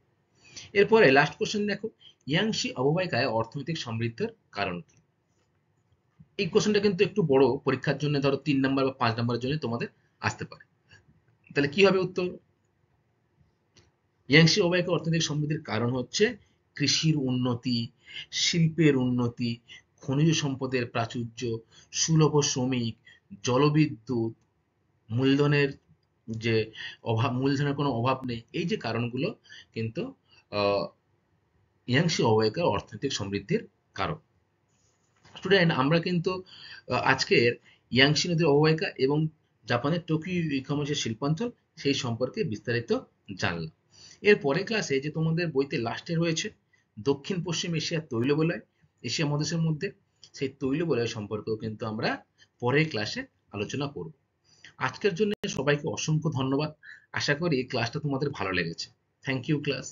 Speaker 1: এরপরে লাস্ট কোশ্চেন দেখো, ইয়াংশি অববাহিকায় অর্থনৈতিক সমৃদ্ধির কারণ কি? এই কোশ্চেনটা কিন্তু একটু বড়, পরীক্ষার জন্য ধরো 3 নাম্বার বা 5 নাম্বারের জন্য তোমাদের আসতে পারে। তাহলে কি হবে উত্তর? ইয়াংশি অববাহিকার অর্থনৈতিক সমৃদ্ধির কারণ হচ্ছে কৃষির উন্নতি, শিল্পের উন্নতি, খনিজ সম্পদের প্রাচুর্য, সুলভ শ্রমিক, জলবিদ্যুৎ, মূলধনের যে অভাব, মূলধনের কোনো অভাব নেই, এই যে কারণগুলো কিন্তু আহ, ইয়াংশি অববাহিকার অর্থনৈতিক সমৃদ্ধির কারণ। স্টুডেন্ট, আমরা কিন্তু আজকের ইয়াংশি নদীর অববাহিকা এবং জাপানের টোকিও ইকোনমি যে শিল্পাঞ্চল সেই সম্পর্কে বিস্তারিত জানলাম। এর পরের ক্লাসে যে তোমাদের বইতে লাস্টে রয়েছে দক্ষিণ পশ্চিম এশিয়ার তৈল বলয়, এশিয়া মহাদেশের মধ্যে, সেই তৈল বলয় সম্পর্কেও কিন্তু আমরা পরের ক্লাসে আলোচনা করব। আজকের জন্য সবাইকে অসংখ্য ধন্যবাদ। আশা করি ক্লাসটা তোমাদের ভালো লেগেছে। Thank you class.